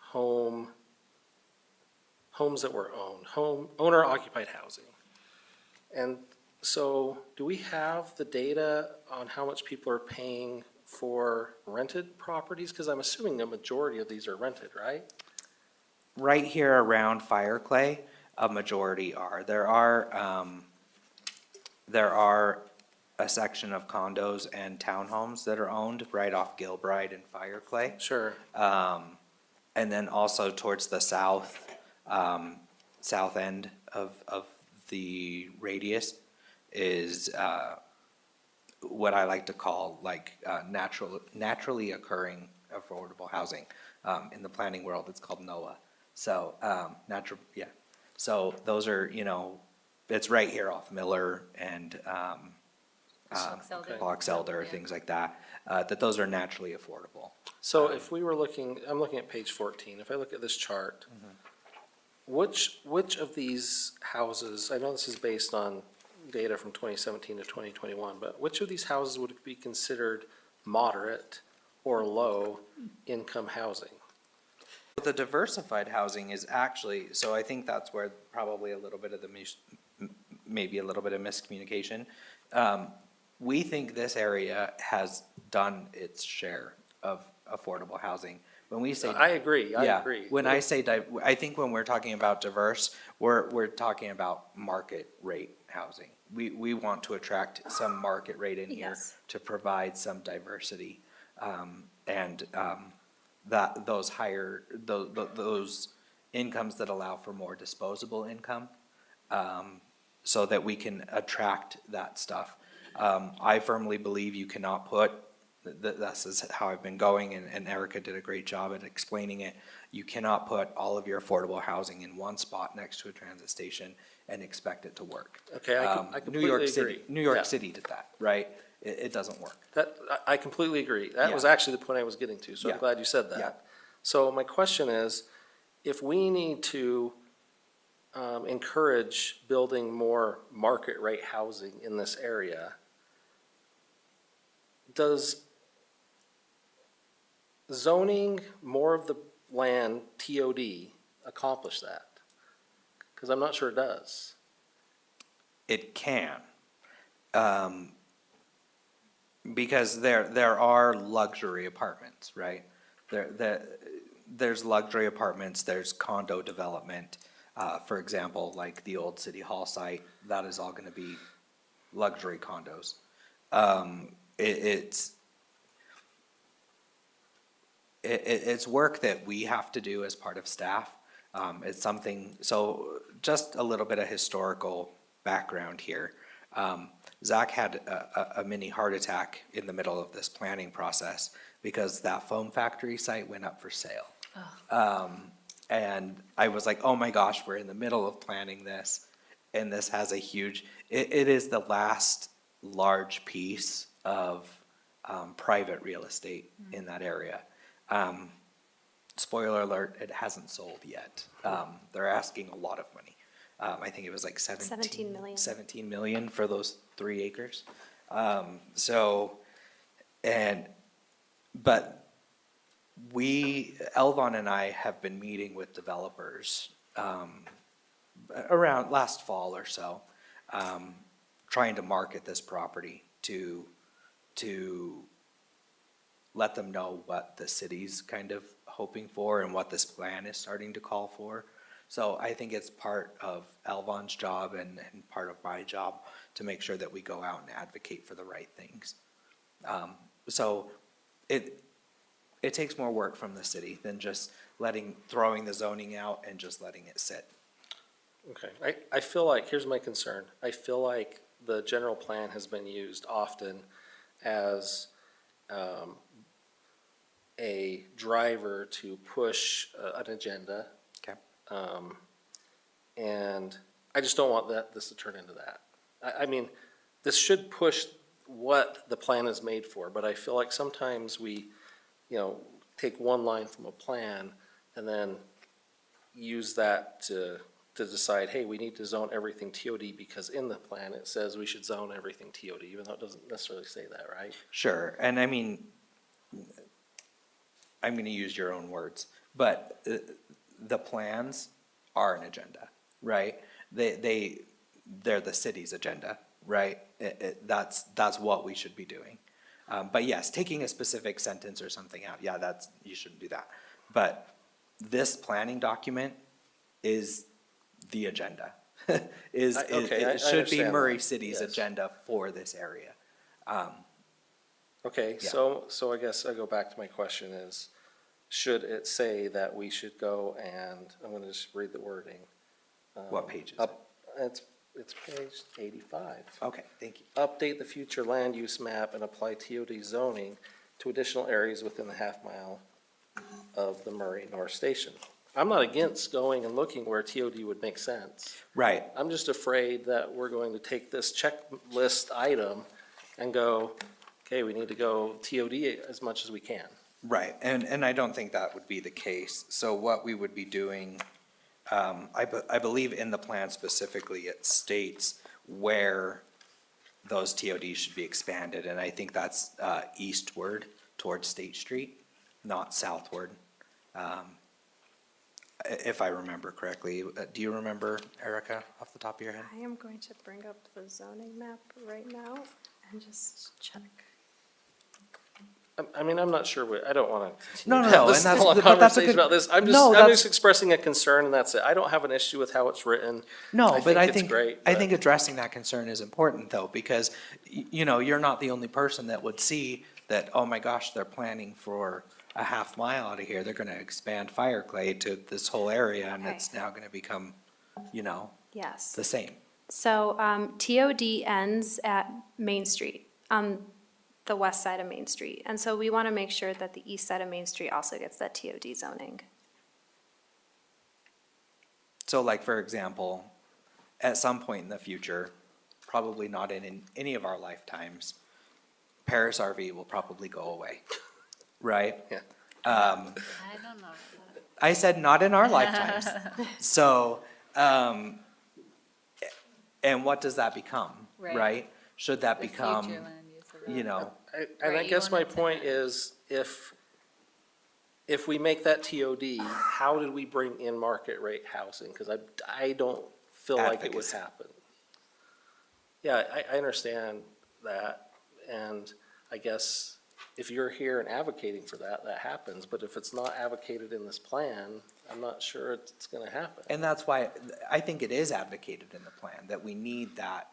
homes that were owned, owner occupied housing. And so, do we have the data on how much people are paying for rented properties? Because I'm assuming a majority of these are rented, right? Right here around Fireclay, a majority are. There are a section of condos and townhomes that are owned right off Gilbride and Fireclay. Sure. And then also towards the south end of the radius is what I like to call naturally occurring affordable housing. In the planning world, it's called NOAA. So, So those are, it's right here off Miller and Box Elder, Yeah. things like that, that those are naturally affordable. So if we were looking, I'm looking at page 14, if I look at this chart, which of these houses, I know this is based on data from 2017 to 2021, but which of these houses would be considered moderate or low income housing? The diversified housing is actually, so I think that's where probably a little bit of maybe a little bit of miscommunication. We think this area has done its share of affordable housing. When we say. I agree, I Yeah, agree. when I say, I think when we're talking about diverse, we're talking about market rate housing. We want to attract some market rate in here Yes. to provide some diversity. That those higher, those incomes that allow for more disposable income, so that we can attract that stuff. I firmly believe you cannot put, this is how I've been going, and Erica did a great job at explaining it. You cannot put all of your affordable housing in one spot next to a transit station and expect it to work. Okay, I New completely York agree. City, New York Yeah. City did that, right? It doesn't work. I completely agree. That was Yeah. actually the point I was getting to, so I'm Yeah. glad you said Yeah. that. So my question is, if we need to encourage building more market rate housing in this area, does zoning more of the land TOD accomplish that? Because I'm not sure it does. It can. Because there are luxury apartments, right? There's luxury apartments, there's condo development. For example, like the old City Hall site, that is all gonna be luxury condos. It's work that we have to do as part of staff. It's something, so just a little bit of historical background here. Zach had a mini heart attack in the middle of this planning process because that foam factory site went up for sale. And I was like, oh my gosh, we're in the middle of planning this, and this has a huge, it is the last large piece of private real estate in that area. Spoiler alert, it hasn't sold yet. They're asking a lot of money. I think it was like 17 million. 17 million for those 3 acres. But Elvon and I have been meeting with developers, around last fall or so, trying to market this property to let them know what the city's kind of hoping for and what this plan is starting to call for. So I think it's part of Elvon's job and part of my job to make sure that we go out and advocate for the right things. So it takes more work from the city than just throwing the zoning out and just letting it sit. Okay, I feel like, here's my concern. I feel like the general plan has been used often as a driver to push an agenda. Okay. And I just don't want this to turn into that. I mean, this should push what the plan is made for, but I feel like sometimes we, take one line from a plan and then use that to decide, hey, we need to zone everything TOD because in the plan it says we should zone everything TOD, even though it doesn't necessarily say that, right? Sure, and I mean, I'm gonna use your own words, but the plans are an agenda, right? They're the city's agenda, right? That's what we should be doing. But yes, taking a specific sentence or something out, yeah, you shouldn't do that. But this planning document is the agenda. Okay, I It should be understand Murray that, City's yes. agenda for this area. Okay, Yeah. so I guess I go back to my question is, should it say that we should go and, I'm gonna just read the wording. What page is it? Up, it's page 85. Okay, thank you. Update the future land use map and apply TOD zoning to additional areas within the half mile of the Murray North Station. I'm not against going and looking where TOD would make sense. Right, I'm just afraid that we're going to take this checklist item and go, okay, we need to go TOD as much as we can. right, and I don't think that would be the case. So what we would be doing, I believe in the plan specifically, it states where those TODs should be expanded, and I think that's eastward towards State Street, not southward. if I remember correctly. Do you remember, Erica, off the top of your head? I am going to bring up the zoning map right now and just check. I mean, I'm not sure, I don't want to No, have no, this and that's- long but that's a conversation good- about this. I'm No, I'm that's- just expressing a concern, and that's it. I don't have an issue with how it's written. No, but I it's think, great, I but- think addressing that concern is important though, because, you know, you're not the only person that would see that, oh my gosh, they're planning for a half mile out of here. They're gonna expand Fire Clay to this whole area and Okay. it's now gonna become, you know, Yes. the same. So TOD ends at Main Street, on the west side of Main Street. And so we want to make sure that the east side of Main Street also gets that TOD zoning. So like, for example, at some point in the future, probably not in any of our lifetimes, Paris RV will probably go away, right? Yeah. I don't know. I said not in our lifetimes. So, and what does that become, Right. right? Should that The become, future land use of it. you know, And Right, I you guess my wanted to- point is, if we make that TOD, how did we bring in market rate housing? Because I don't feel like it would Advocacy. happen. Yeah, I understand that, and I guess if you're here and advocating for that, that happens, but if it's not advocated in this plan, I'm not sure it's gonna happen. and that's why I think it is advocated in the plan, that we need that.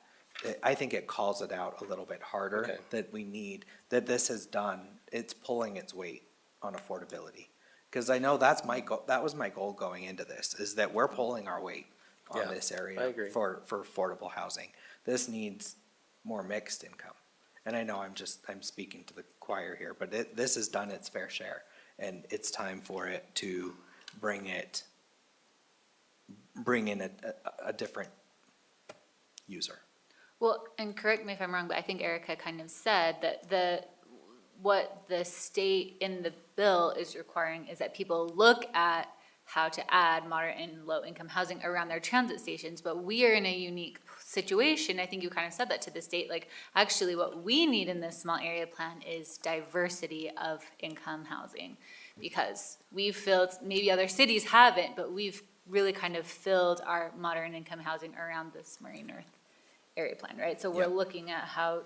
I think it calls it out a little bit harder, Okay. that we need, that this has done, it's pulling its weight on affordability. Cause I know that's my goal, that was my goal going into this, is that we're pulling our weight on Yeah, this area I agree. for affordable housing. This needs more mixed income. And I know I'm speaking to the choir here, but this has done its fair share. And it's time for it to bring in a different user. Well, and correct me if I'm wrong, but I think Erica kind of said that what the state in the bill is requiring is that people look at how to add moderate and low-income housing around their transit stations, but we are in a unique situation. I think you kind of said that to the state, like, actually what we need in this small area plan is diversity of income housing. Because we've filled, maybe other cities haven't, but we've really kind of filled our moderate income housing around this Marine Earth area plan, right? So we're Yeah. looking at how,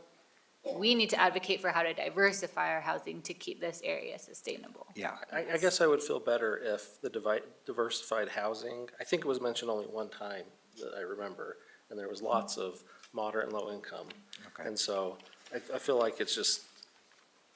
we need to advocate for how to diversify our housing to keep this area sustainable. Yeah, I guess I would feel better if the diversified housing, I think it was mentioned only one time that I remember, and there was lots of moderate and low income. Okay. And so I feel like it's just,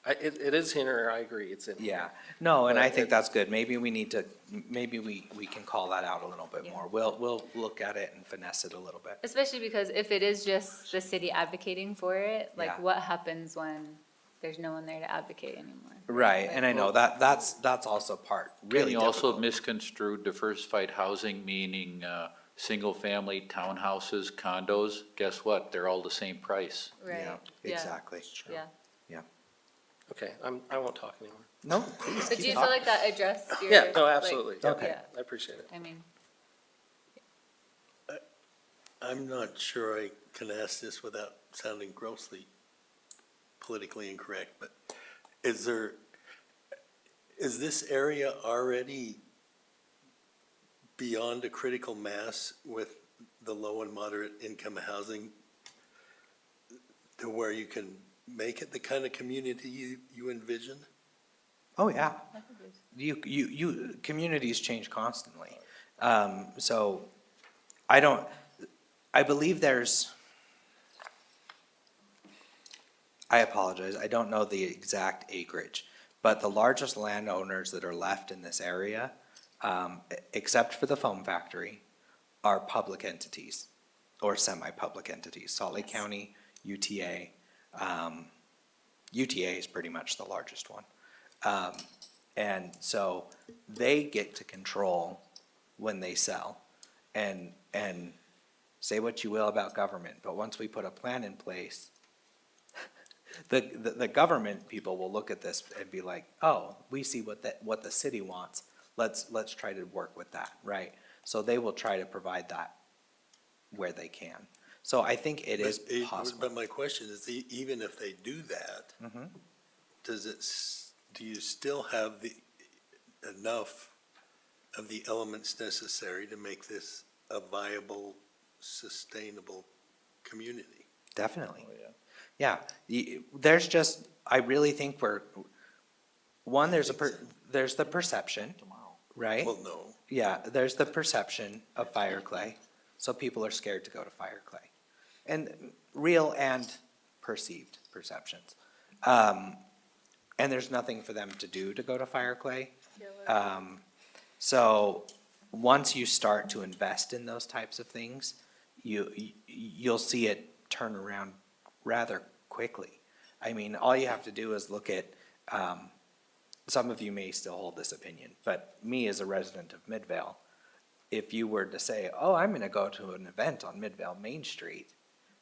it is here, I agree, it's in here. yeah. No, and I But think it- that's good. Maybe we need to, maybe we can call that out a little bit more. We'll look at it and finesse it a little bit. Especially because if it is just the city advocating for it, like Yeah. what happens when there's no one there to advocate anymore? Right, and I know that's also part, Can really you also difficult. misconstrue diversified housing, meaning, single-family townhouses, condos? Guess what? They're all the same price. Right, Yeah, yeah, exactly. yeah. Okay, I won't talk anymore. No, please But do keep you feel talking. like that addressed your? Yeah, no, like- absolutely. Yeah, Okay. Yeah, I appreciate it. I mean, I'm not sure I can ask this without sounding grossly politically incorrect, but is this area already beyond a critical mass with the low and moderate income housing to where you can make it the kind of community you envision? Oh, yeah. Communities change constantly. So I believe I apologize, I don't know the exact acreage, but the largest landowners that are left in this area, except for the foam factory, are public entities or semi-public entities, Salt Lake County, UTA. UTA is pretty much the largest one. And so they get to control when they sell. And say what you will about government, but once we put a plan in place, the government people will look at this and be like, oh, we see what the city wants. Let's try to work with that, right? So they will try to provide that where they can. So I think it is possible. But my question is, even if they do that, Mhm. do you still have enough of the elements necessary to make this a viable, sustainable community. Definitely. Oh, yeah. Yeah, there's just, I really think one, there's there's the perception, right? Well, no, Yeah, there's the perception of fire clay, so people are scared to go to fire clay. And real and perceived perceptions. And there's nothing for them to do to go to fire clay. So once you start to invest in those types of things, you'll see it turn around rather quickly. I mean, all you have to do is look at, some of you may still hold this opinion, but me as a resident of Midvale, if you were to say, oh, I'm gonna go to an event on Midvale Main Street,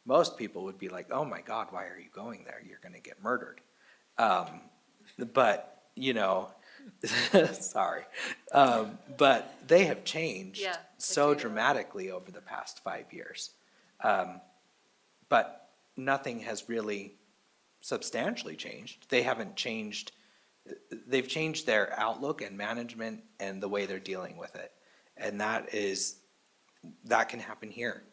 most people would be like, oh my God, why are you going there? You're gonna get murdered. But, you know, sorry. But they have changed Yeah, so agreed. dramatically over the past 5 years. But nothing has really substantially changed. They haven't changed, they've changed their outlook and management and the way they're dealing with it. And that can happen here.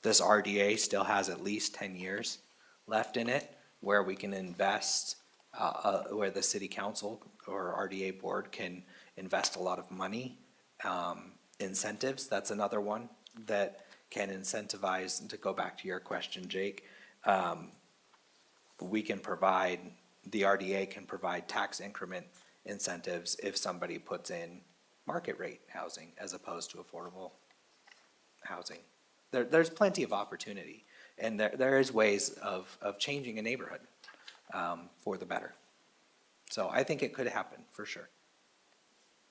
This RDA still has at least 10 years left in it where we can invest, where the city council or RDA board can invest a lot of money. Incentives, that's another one that can incentivize, and to go back to your question, Jake, we can provide, the RDA can provide tax increment incentives if somebody puts in market rate housing as opposed to affordable housing. There's plenty of opportunity, and there is ways of changing a neighborhood for the better. So I think it could happen, for sure.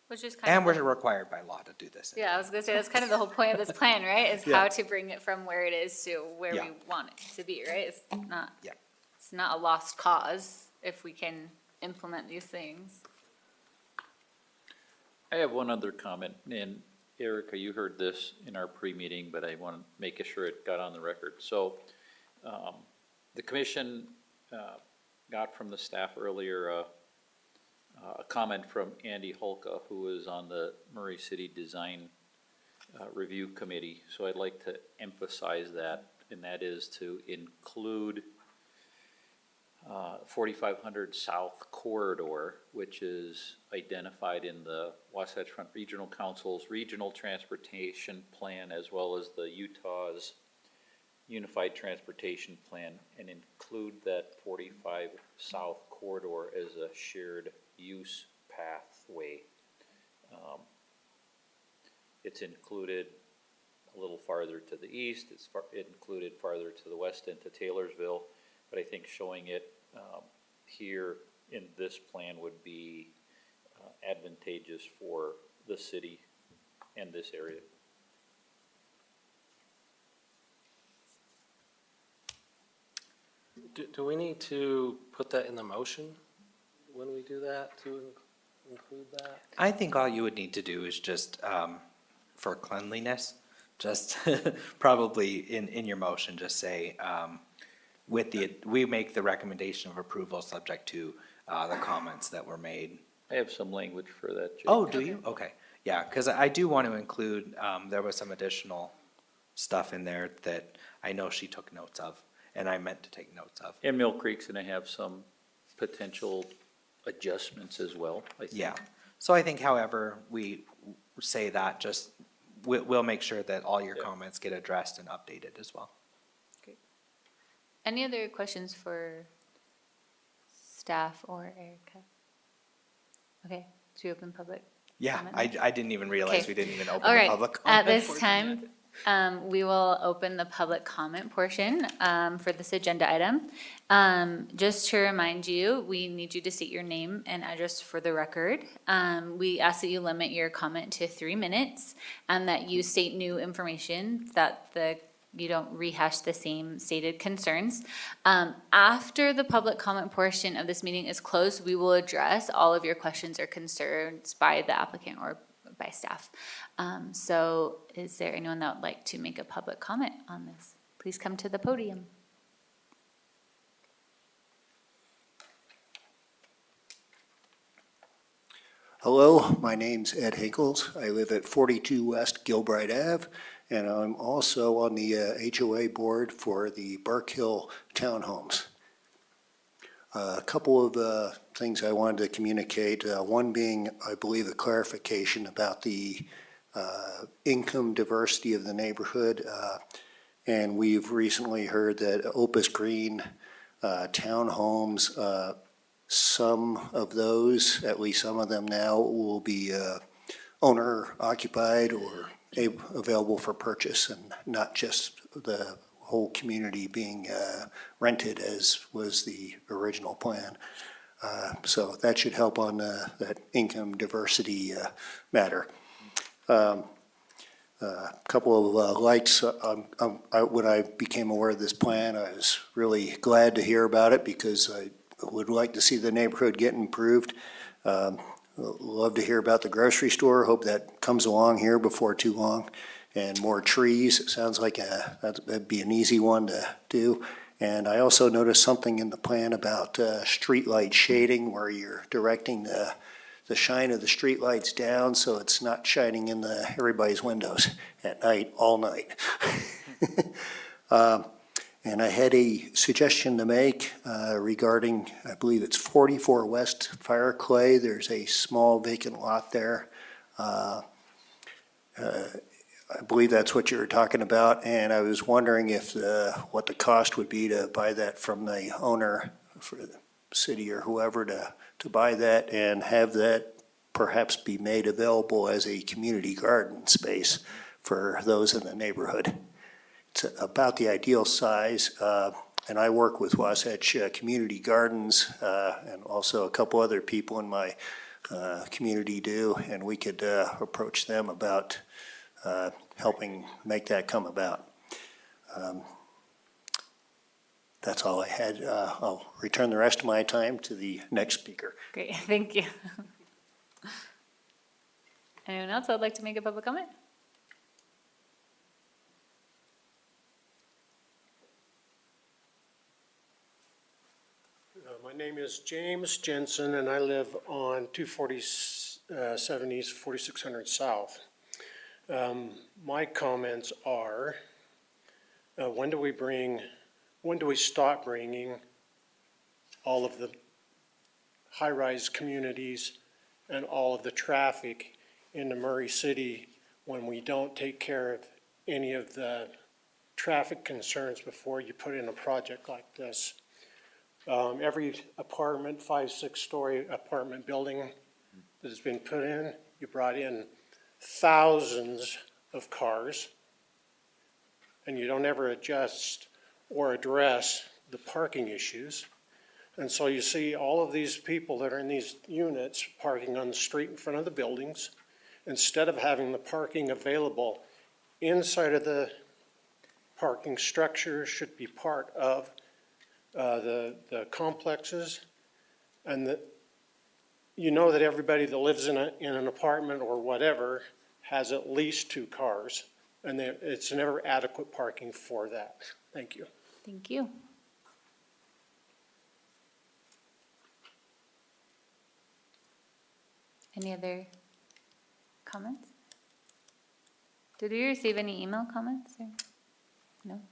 Which is kind And of, we're required by law to do this. yeah, I was gonna say, that's kind of the whole point of this plan, right? Is Yeah. how to bring it from where it is to where Yeah. we want it to be, right? It's not, Yeah. it's not a lost cause if we can implement these things. I have one other comment, and Erica, you heard this in our pre-meeting, but I want to make sure it got on the record. So, the commission, got from the staff earlier, a comment from Andy Holka, who was on the Murray City Design, Review Committee. So I'd like to emphasize that, and that is to include 4500 South Corridor, which is identified in the Wasatch Front Regional Council's Regional Transportation Plan, as well as the Utah's Unified Transportation Plan, and include that 45 South Corridor as a shared use pathway. It's included a little farther to the east, it's included farther to the west into Taylorsville, but I think showing it here in this plan would be advantageous for the city and this area. Do we need to put that in the motion when we do that, to include that? I think all you would need to do is just, for cleanliness, just probably in your motion, just say, we make the recommendation of approval subject to, the comments that were made. I have some language for that, Jake. Oh, do you? Okay, yeah, because I do want to include, there was some additional stuff in there that I know she took notes of, and I meant to take notes of. And Mill Creek's gonna have some potential adjustments as well, I think. Yeah, so I think however we say that, just, we'll make sure that all your Yeah. comments get addressed and updated as well. Any other questions for staff or Erica? Okay, should we open public? Yeah, comment? I didn't even realize Okay. we didn't even open All the right, public at comment this portion yet. time, we will open the public comment portion for this agenda item. Just to remind you, we need you to state your name and address for the record. We ask that you limit your comment to 3 minutes and that you state new information, that you don't rehash the same stated concerns. After the public comment portion of this meeting is closed, we will address all of your questions or concerns by the applicant or by staff. So is there anyone that would like to make a public comment on this? Please come to the podium. Hello, my name's Ed Hinkles. I live at 42 West Gilbride Ave, and I'm also on the HOA board for the Bark Hill Townhomes. A couple of things I wanted to communicate, one being, I believe, a clarification about the income diversity of the neighborhood. And we've recently heard that Opus Green townhomes, some of those, at least some of them now, will be owner occupied or available for purchase, and not just the whole community being rented as was the original plan. So that should help on that income diversity matter. Couple of lights. When I became aware of this plan, I was really glad to hear about it because I would like to see the neighborhood get improved. Love to hear about the grocery store. Hope that comes along here before too long. And more trees. It sounds like that'd be an easy one to do. And I also noticed something in the plan about streetlight shading, where you're directing the shine of the streetlights down so it's not shining in everybody's windows at night, all night. And I had a suggestion to make regarding, I believe it's 44 West Fire Clay. There's a small vacant lot there. I believe that's what you were talking about, and I was wondering if what the cost would be to buy that from the owner, for the city or whoever, to buy that and have that perhaps be made available as a community garden space for those in the neighborhood. It's about the ideal size, and I work with Wasatch Community Gardens, and also a couple other people in my community do, and we could approach them about helping make that come about. That's all I had. I'll return the rest of my time to the next speaker. Great, thank you. Anyone else that would like to make a public comment? My name is James Jensen, and I live on 247 East, 4600 South. My comments are, when do we stop bringing all of the high-rise communities and all of the traffic into Murray City when we don't take care of any of the traffic concerns before you put in a project like this? Every apartment, 5-6-story apartment building that has been put in, you brought in thousands of cars, and you don't ever adjust or address the parking issues. And so you see all of these people that are in these units parking on the street in front of the buildings, instead of having the parking available inside of the parking structure, should be part of the complexes. And you know that everybody that lives in an apartment or whatever has at least 2 cars, and it's never adequate parking for that. Thank you. Thank you. Any other comments? Did we receive any email comments or no?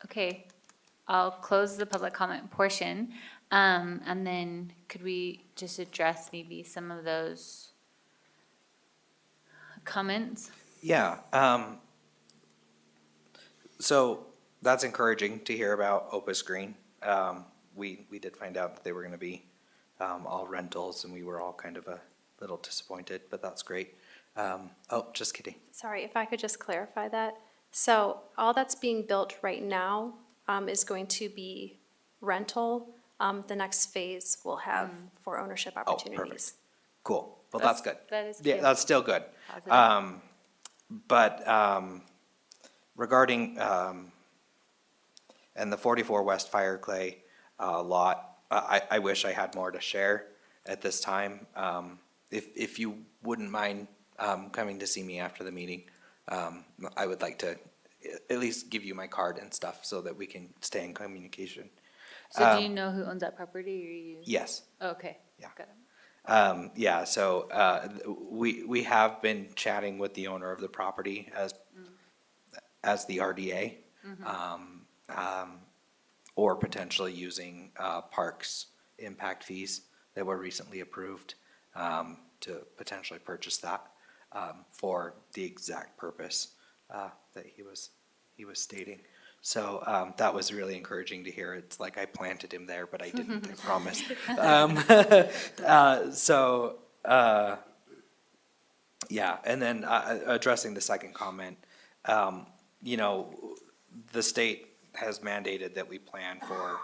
Okay, I'll close the public comment portion. And then could we just address maybe some of those comments? Yeah, so that's encouraging to hear about Opus Green. We did find out that they were gonna be all rentals, and we were all kind of a little disappointed, but that's great. Oh, just kidding. Sorry, if I could just clarify that. So all that's being built right now is going to be rental. The next phase will have for ownership opportunities. Cool, well, that's good. That is Yeah, cute. that's still good. Positive. But regarding, and the 44 West Fire Clay lot, I wish I had more to share at this time. If you wouldn't mind coming to see me after the meeting, I would like to at least give you my card and stuff so that we can stay in communication. So do you know who owns that property or you? Yes. Oh, okay. Yeah. Got Yeah, so, we have been chatting with the owner of the property as the RDA. Or potentially using, parks impact fees that were recently approved, to potentially purchase that, for the exact purpose, that he was stating. So, that was really encouraging to hear. It's like I planted him there, but I didn't, I promise. So, yeah, and then, addressing the second comment, you know, the state has mandated that we plan for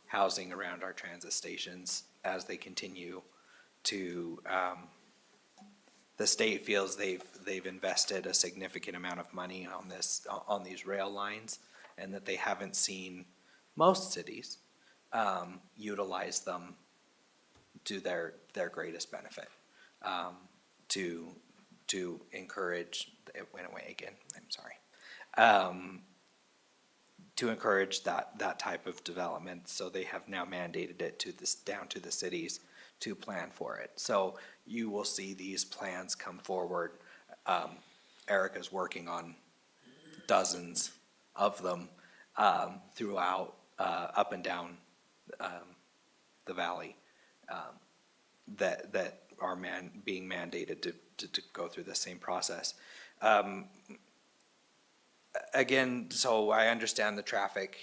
housing around our transit stations as they continue to, the state feels they've invested a significant amount of money on this, on these rail lines, and that they haven't seen most cities, utilize them to their greatest benefit. To encourage, it went away again, I'm sorry. To encourage that type of development, so they have now mandated it to this, down to the cities to plan for it. So you will see these plans come forward. Erica's working on dozens of them, throughout, up and down, the valley, that are being mandated to go through the same process. Again, so I understand the traffic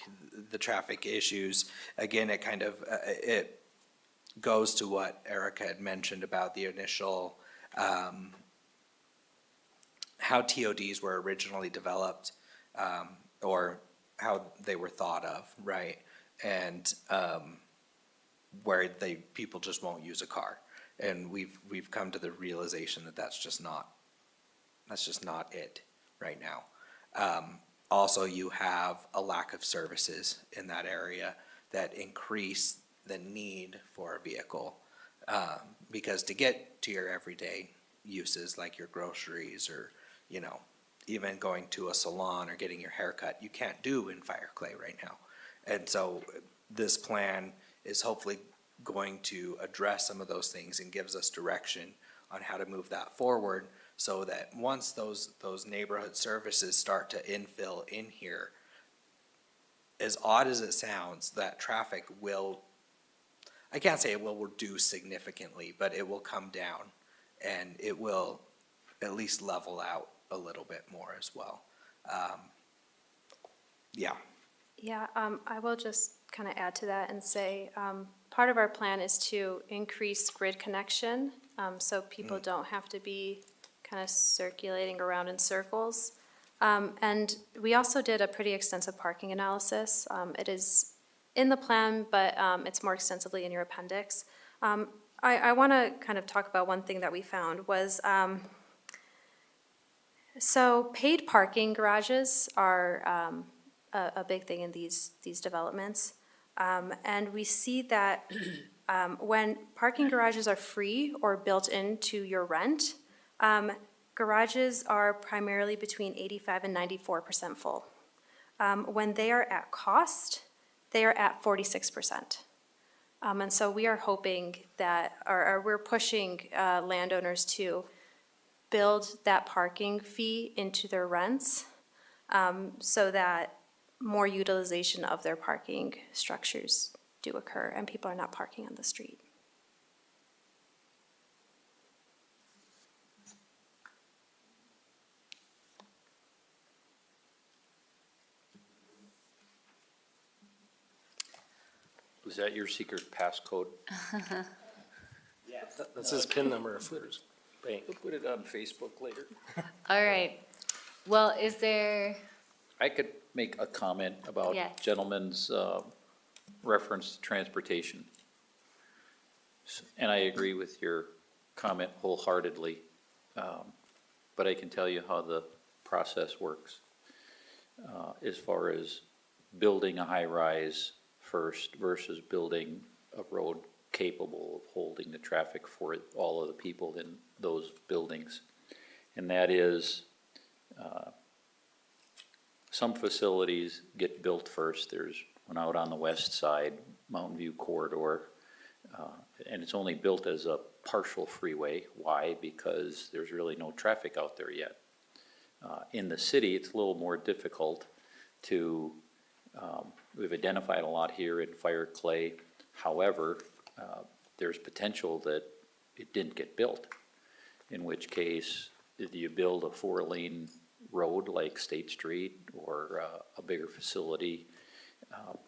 issues. Again, it kind of, it goes to what Erica had mentioned about the initial, how TODs were originally developed, or how they were thought of, right? And, where people just won't use a car. And we've come to the realization that that's just not it right now. Also, you have a lack of services in that area that increase the need for a vehicle. Because to get to your everyday uses, like your groceries or, you know, even going to a salon or getting your hair cut, you can't do in Fireclay right now. And so this plan is hopefully going to address some of those things and gives us direction on how to move that forward, so that once those neighborhood services start to infill in here, as odd as it sounds, that traffic will, I can't say it will reduce significantly, but it will come down, and it will at least level out a little bit more as well. Yeah. Yeah, I will just kind of add to that and say, part of our plan is to increase grid connection, so people don't have to be kind of circulating around in circles. And we also did a pretty extensive parking analysis. It is in the plan, but it's more extensively in your appendix. I want to kind of talk about one thing that we found was, so paid parking garages are a big thing in these developments. And we see that when parking garages are free or built into your rent, garages are primarily between 85 and 94% full. When they are at cost, they are at 46%. And so we are hoping that, or we're pushing landowners to build that parking fee into their rents, so that more utilization of their parking structures do occur and people are not parking on the street. Was that your secret passcode? That's his PIN number of Footers Bank. We'll put it on Facebook later. All right. Well, is there, I could make a comment about Yes. gentleman's reference to transportation. And I agree with your comment wholeheartedly, but I can tell you how the process works. As far as building a high-rise first versus building a road capable of holding the traffic for all of the people in those buildings. And that is, some facilities get built first. There's one out on the west side, Mountain View Corridor. And it's only built as a partial freeway. Why? Because there's really no traffic out there yet. In the city, it's a little more difficult to, we've identified a lot here in Fire Clay. However, there's potential that it didn't get built, in which case, do you build a 4-lane road like State Street or a bigger facility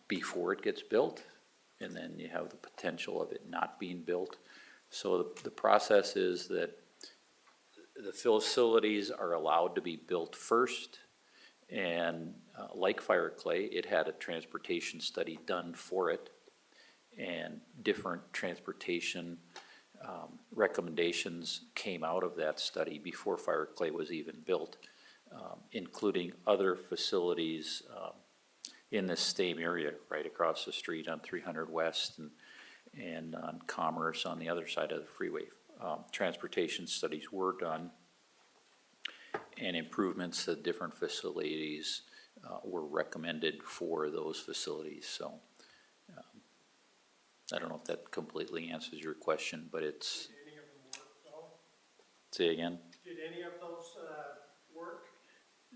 before it gets built? And then you have the potential of it not being built. So the process is that the facilities are allowed to be built first. And like Fire Clay, it had a transportation study done for it. And different transportation recommendations came out of that study before Fire Clay was even built, including other facilities in this same area, right across the street on 300 West and on Commerce on the other side of the freeway. Transportation studies were done, and improvements to different facilities were recommended for those facilities. So I don't know if that completely answers your question, but it's. Did any of them work though? Say again? Did any of those work?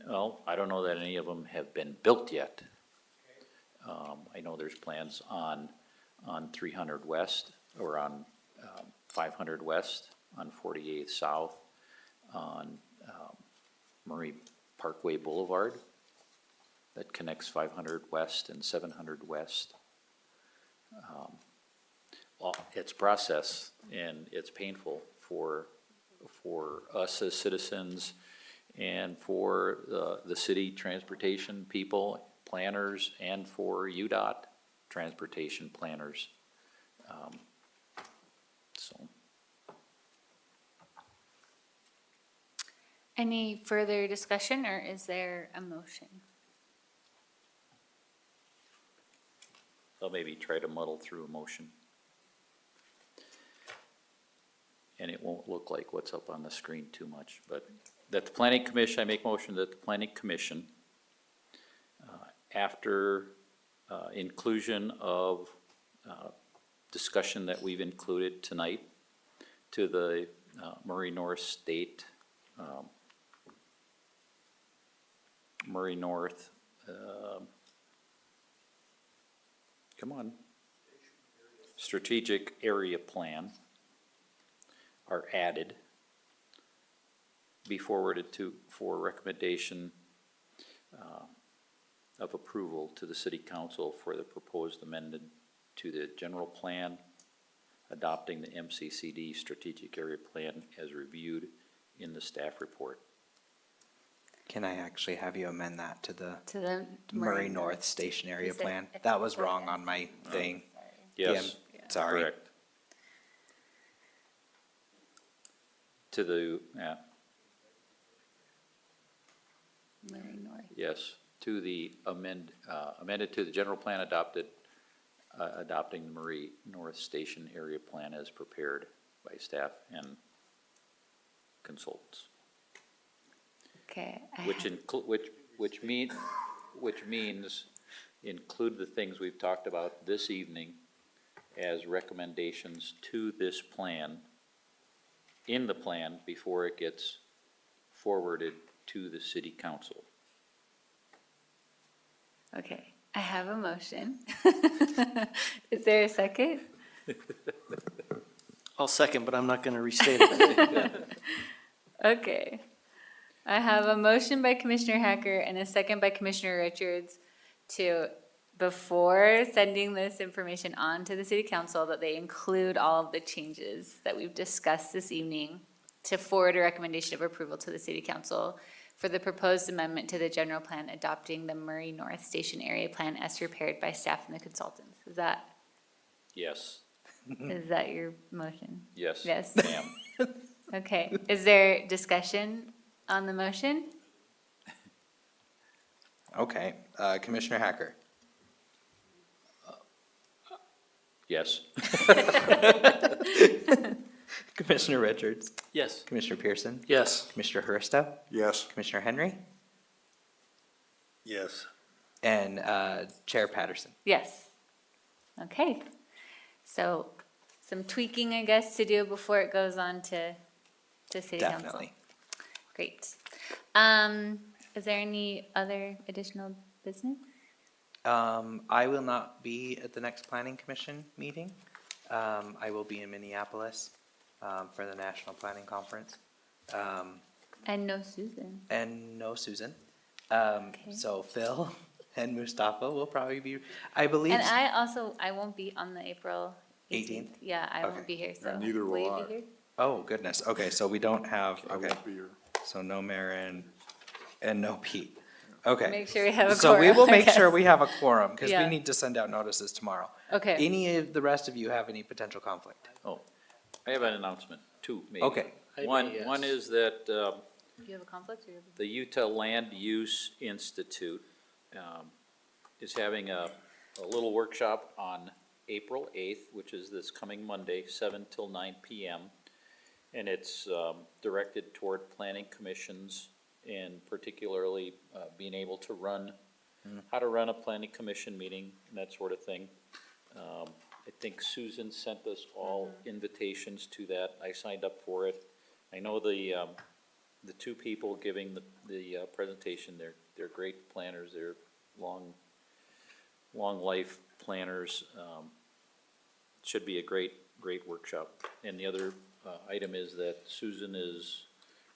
Well, I don't know that any of them have been built yet. I know there's plans on 300 West, or on 500 West, on 48 South, on Murray Parkway Boulevard that connects 500 West and 700 West. Well, it's process and it's painful for us as citizens and for the city transportation people, planners, and for UDOT transportation planners. So. Any further discussion, or is there a motion? I'll maybe try to muddle through a motion. And it won't look like what's up on the screen too much, but that the planning commission, I make motion that the planning commission, after inclusion of discussion that we've included tonight to the Murray North State, Murray North, come on, strategic area plan are added, be forwarded for recommendation of approval to the city council for the proposed amendment to the general plan, adopting the MCCD strategic area plan as reviewed in the staff report. Can I actually have you amend that to the To the Murray North Station Area You said- Plan? I think That was before wrong that. on my thing. Yes, Yeah, sorry. correct. To the, yeah, Murray North. yes, to the amended to the general plan adopted, adopting the Murray North Station area plan as prepared by staff and consultants. Okay. Which means include the things we've talked about this evening as recommendations to this plan, in the plan before it gets forwarded to the city council. Okay, I have a motion. Is there a second? I'll second, but I'm not going to restate it. Okay. I have a motion by Commissioner Hacker and a second by Commissioner Richards to, before sending this information on to the city council, that they include all of the changes that we've discussed this evening to forward a recommendation of approval to the city council for the proposed amendment to the general plan adopting the Murray North Station Area Plan as prepared by staff and the consultants. Is that your motion? Yes. Yes. Ma'am. Okay, is there discussion on the motion? Okay, Commissioner Hacker, Yes. Commissioner Richards, Yes. Commissioner Pearson, Yes. Commissioner Hursto, Yes. Commissioner Henry, Yes. and Chair Patterson. Yes. Okay, so some tweaking, I guess, to do before it goes on to city council. Definitely. Great. Is there any other additional business? I will not be at the next planning commission meeting. I will be in Minneapolis, for the National Planning Conference. And no Susan. And no Susan. Okay. So Phil and Mustafa will probably be, I believe. And I won't be on the April 18th. 18th? Yeah, I Okay. won't be here, so. neither will you I. be here? Oh, goodness. Okay, so we don't have, I okay. won't be here. So no Marin and no Pete. Okay. Make sure we have a So we quorum, will I make sure guess. we have a quorum, because we Yeah. need to send out notices tomorrow. Okay. Any of the rest of you have any potential conflict? Oh, I have an announcement, two, maybe. Okay. One is that, You have a conflict or you have? the Utah Land Use Institute is having a little workshop on April 8th, which is this coming Monday, 7 till 9 PM. And it's directed toward planning commissions and particularly being able to run, how to run a planning commission meeting and that sort of thing. I think Susan sent us all invitations to that. I signed up for it. I know the two people giving the presentation, they're great planners, they're long life planners. Should be a great workshop. And the other item is that Susan is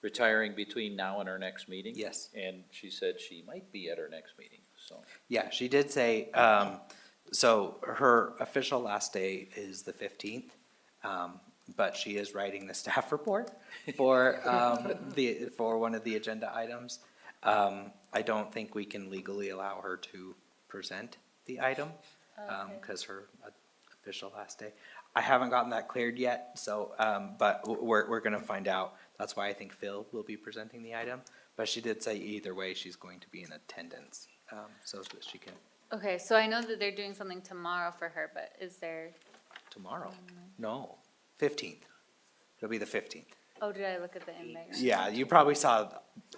retiring between now and our next meeting. Yes. And she said she might be at our next meeting, so. Yeah, she did say, so her official last day is the 15th, but she is writing the staff report for, for one of the agenda items. I don't think we can legally allow her to present the item, because her official last day. I haven't gotten that cleared yet, so, but we're gonna find out. That's why I think Phil will be presenting the item, but she did say either way, she's going to be in attendance, so that she can, Okay, so I know that they're doing something tomorrow for her, but is there, tomorrow? No, 15th. It'll be the 15th. oh, did I look at the invite? wrong? Yeah, you probably saw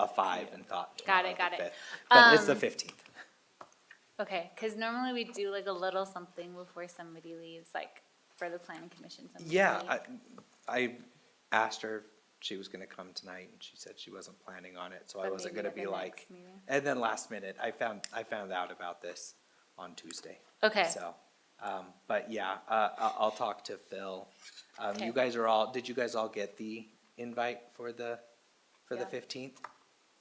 a 5 and thought. Got it, the got it. 5th. But it's the 15th. Okay, because normally we do like a little something before somebody leaves, like for the planning commission. somebody Yeah, leaves. I asked her if she was gonna come tonight, and she said she wasn't planning on it, so I But wasn't maybe gonna at be the like. next meeting. And then last minute, I found out about this on Tuesday. Okay. So, but yeah, I'll talk to Phil. Okay. Did you guys all get the invite for the Yeah. 15th?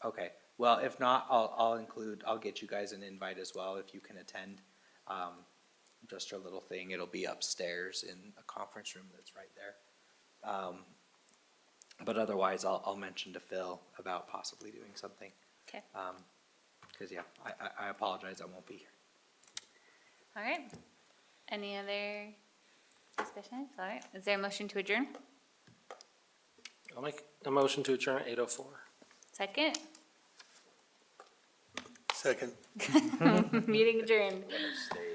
Okay, well, if not, I'll get you guys an invite as well if you can attend. Just a little thing, it'll be upstairs in a conference room that's right there. But otherwise, I'll mention to Phil about possibly doing something. Okay, Cause yeah, I apologize, I won't be here. all right. Any other discussions? All right, is there a motion to adjourn? I'll make a motion to adjourn at 8:04. Second? Second. Meeting adjourned. Stay.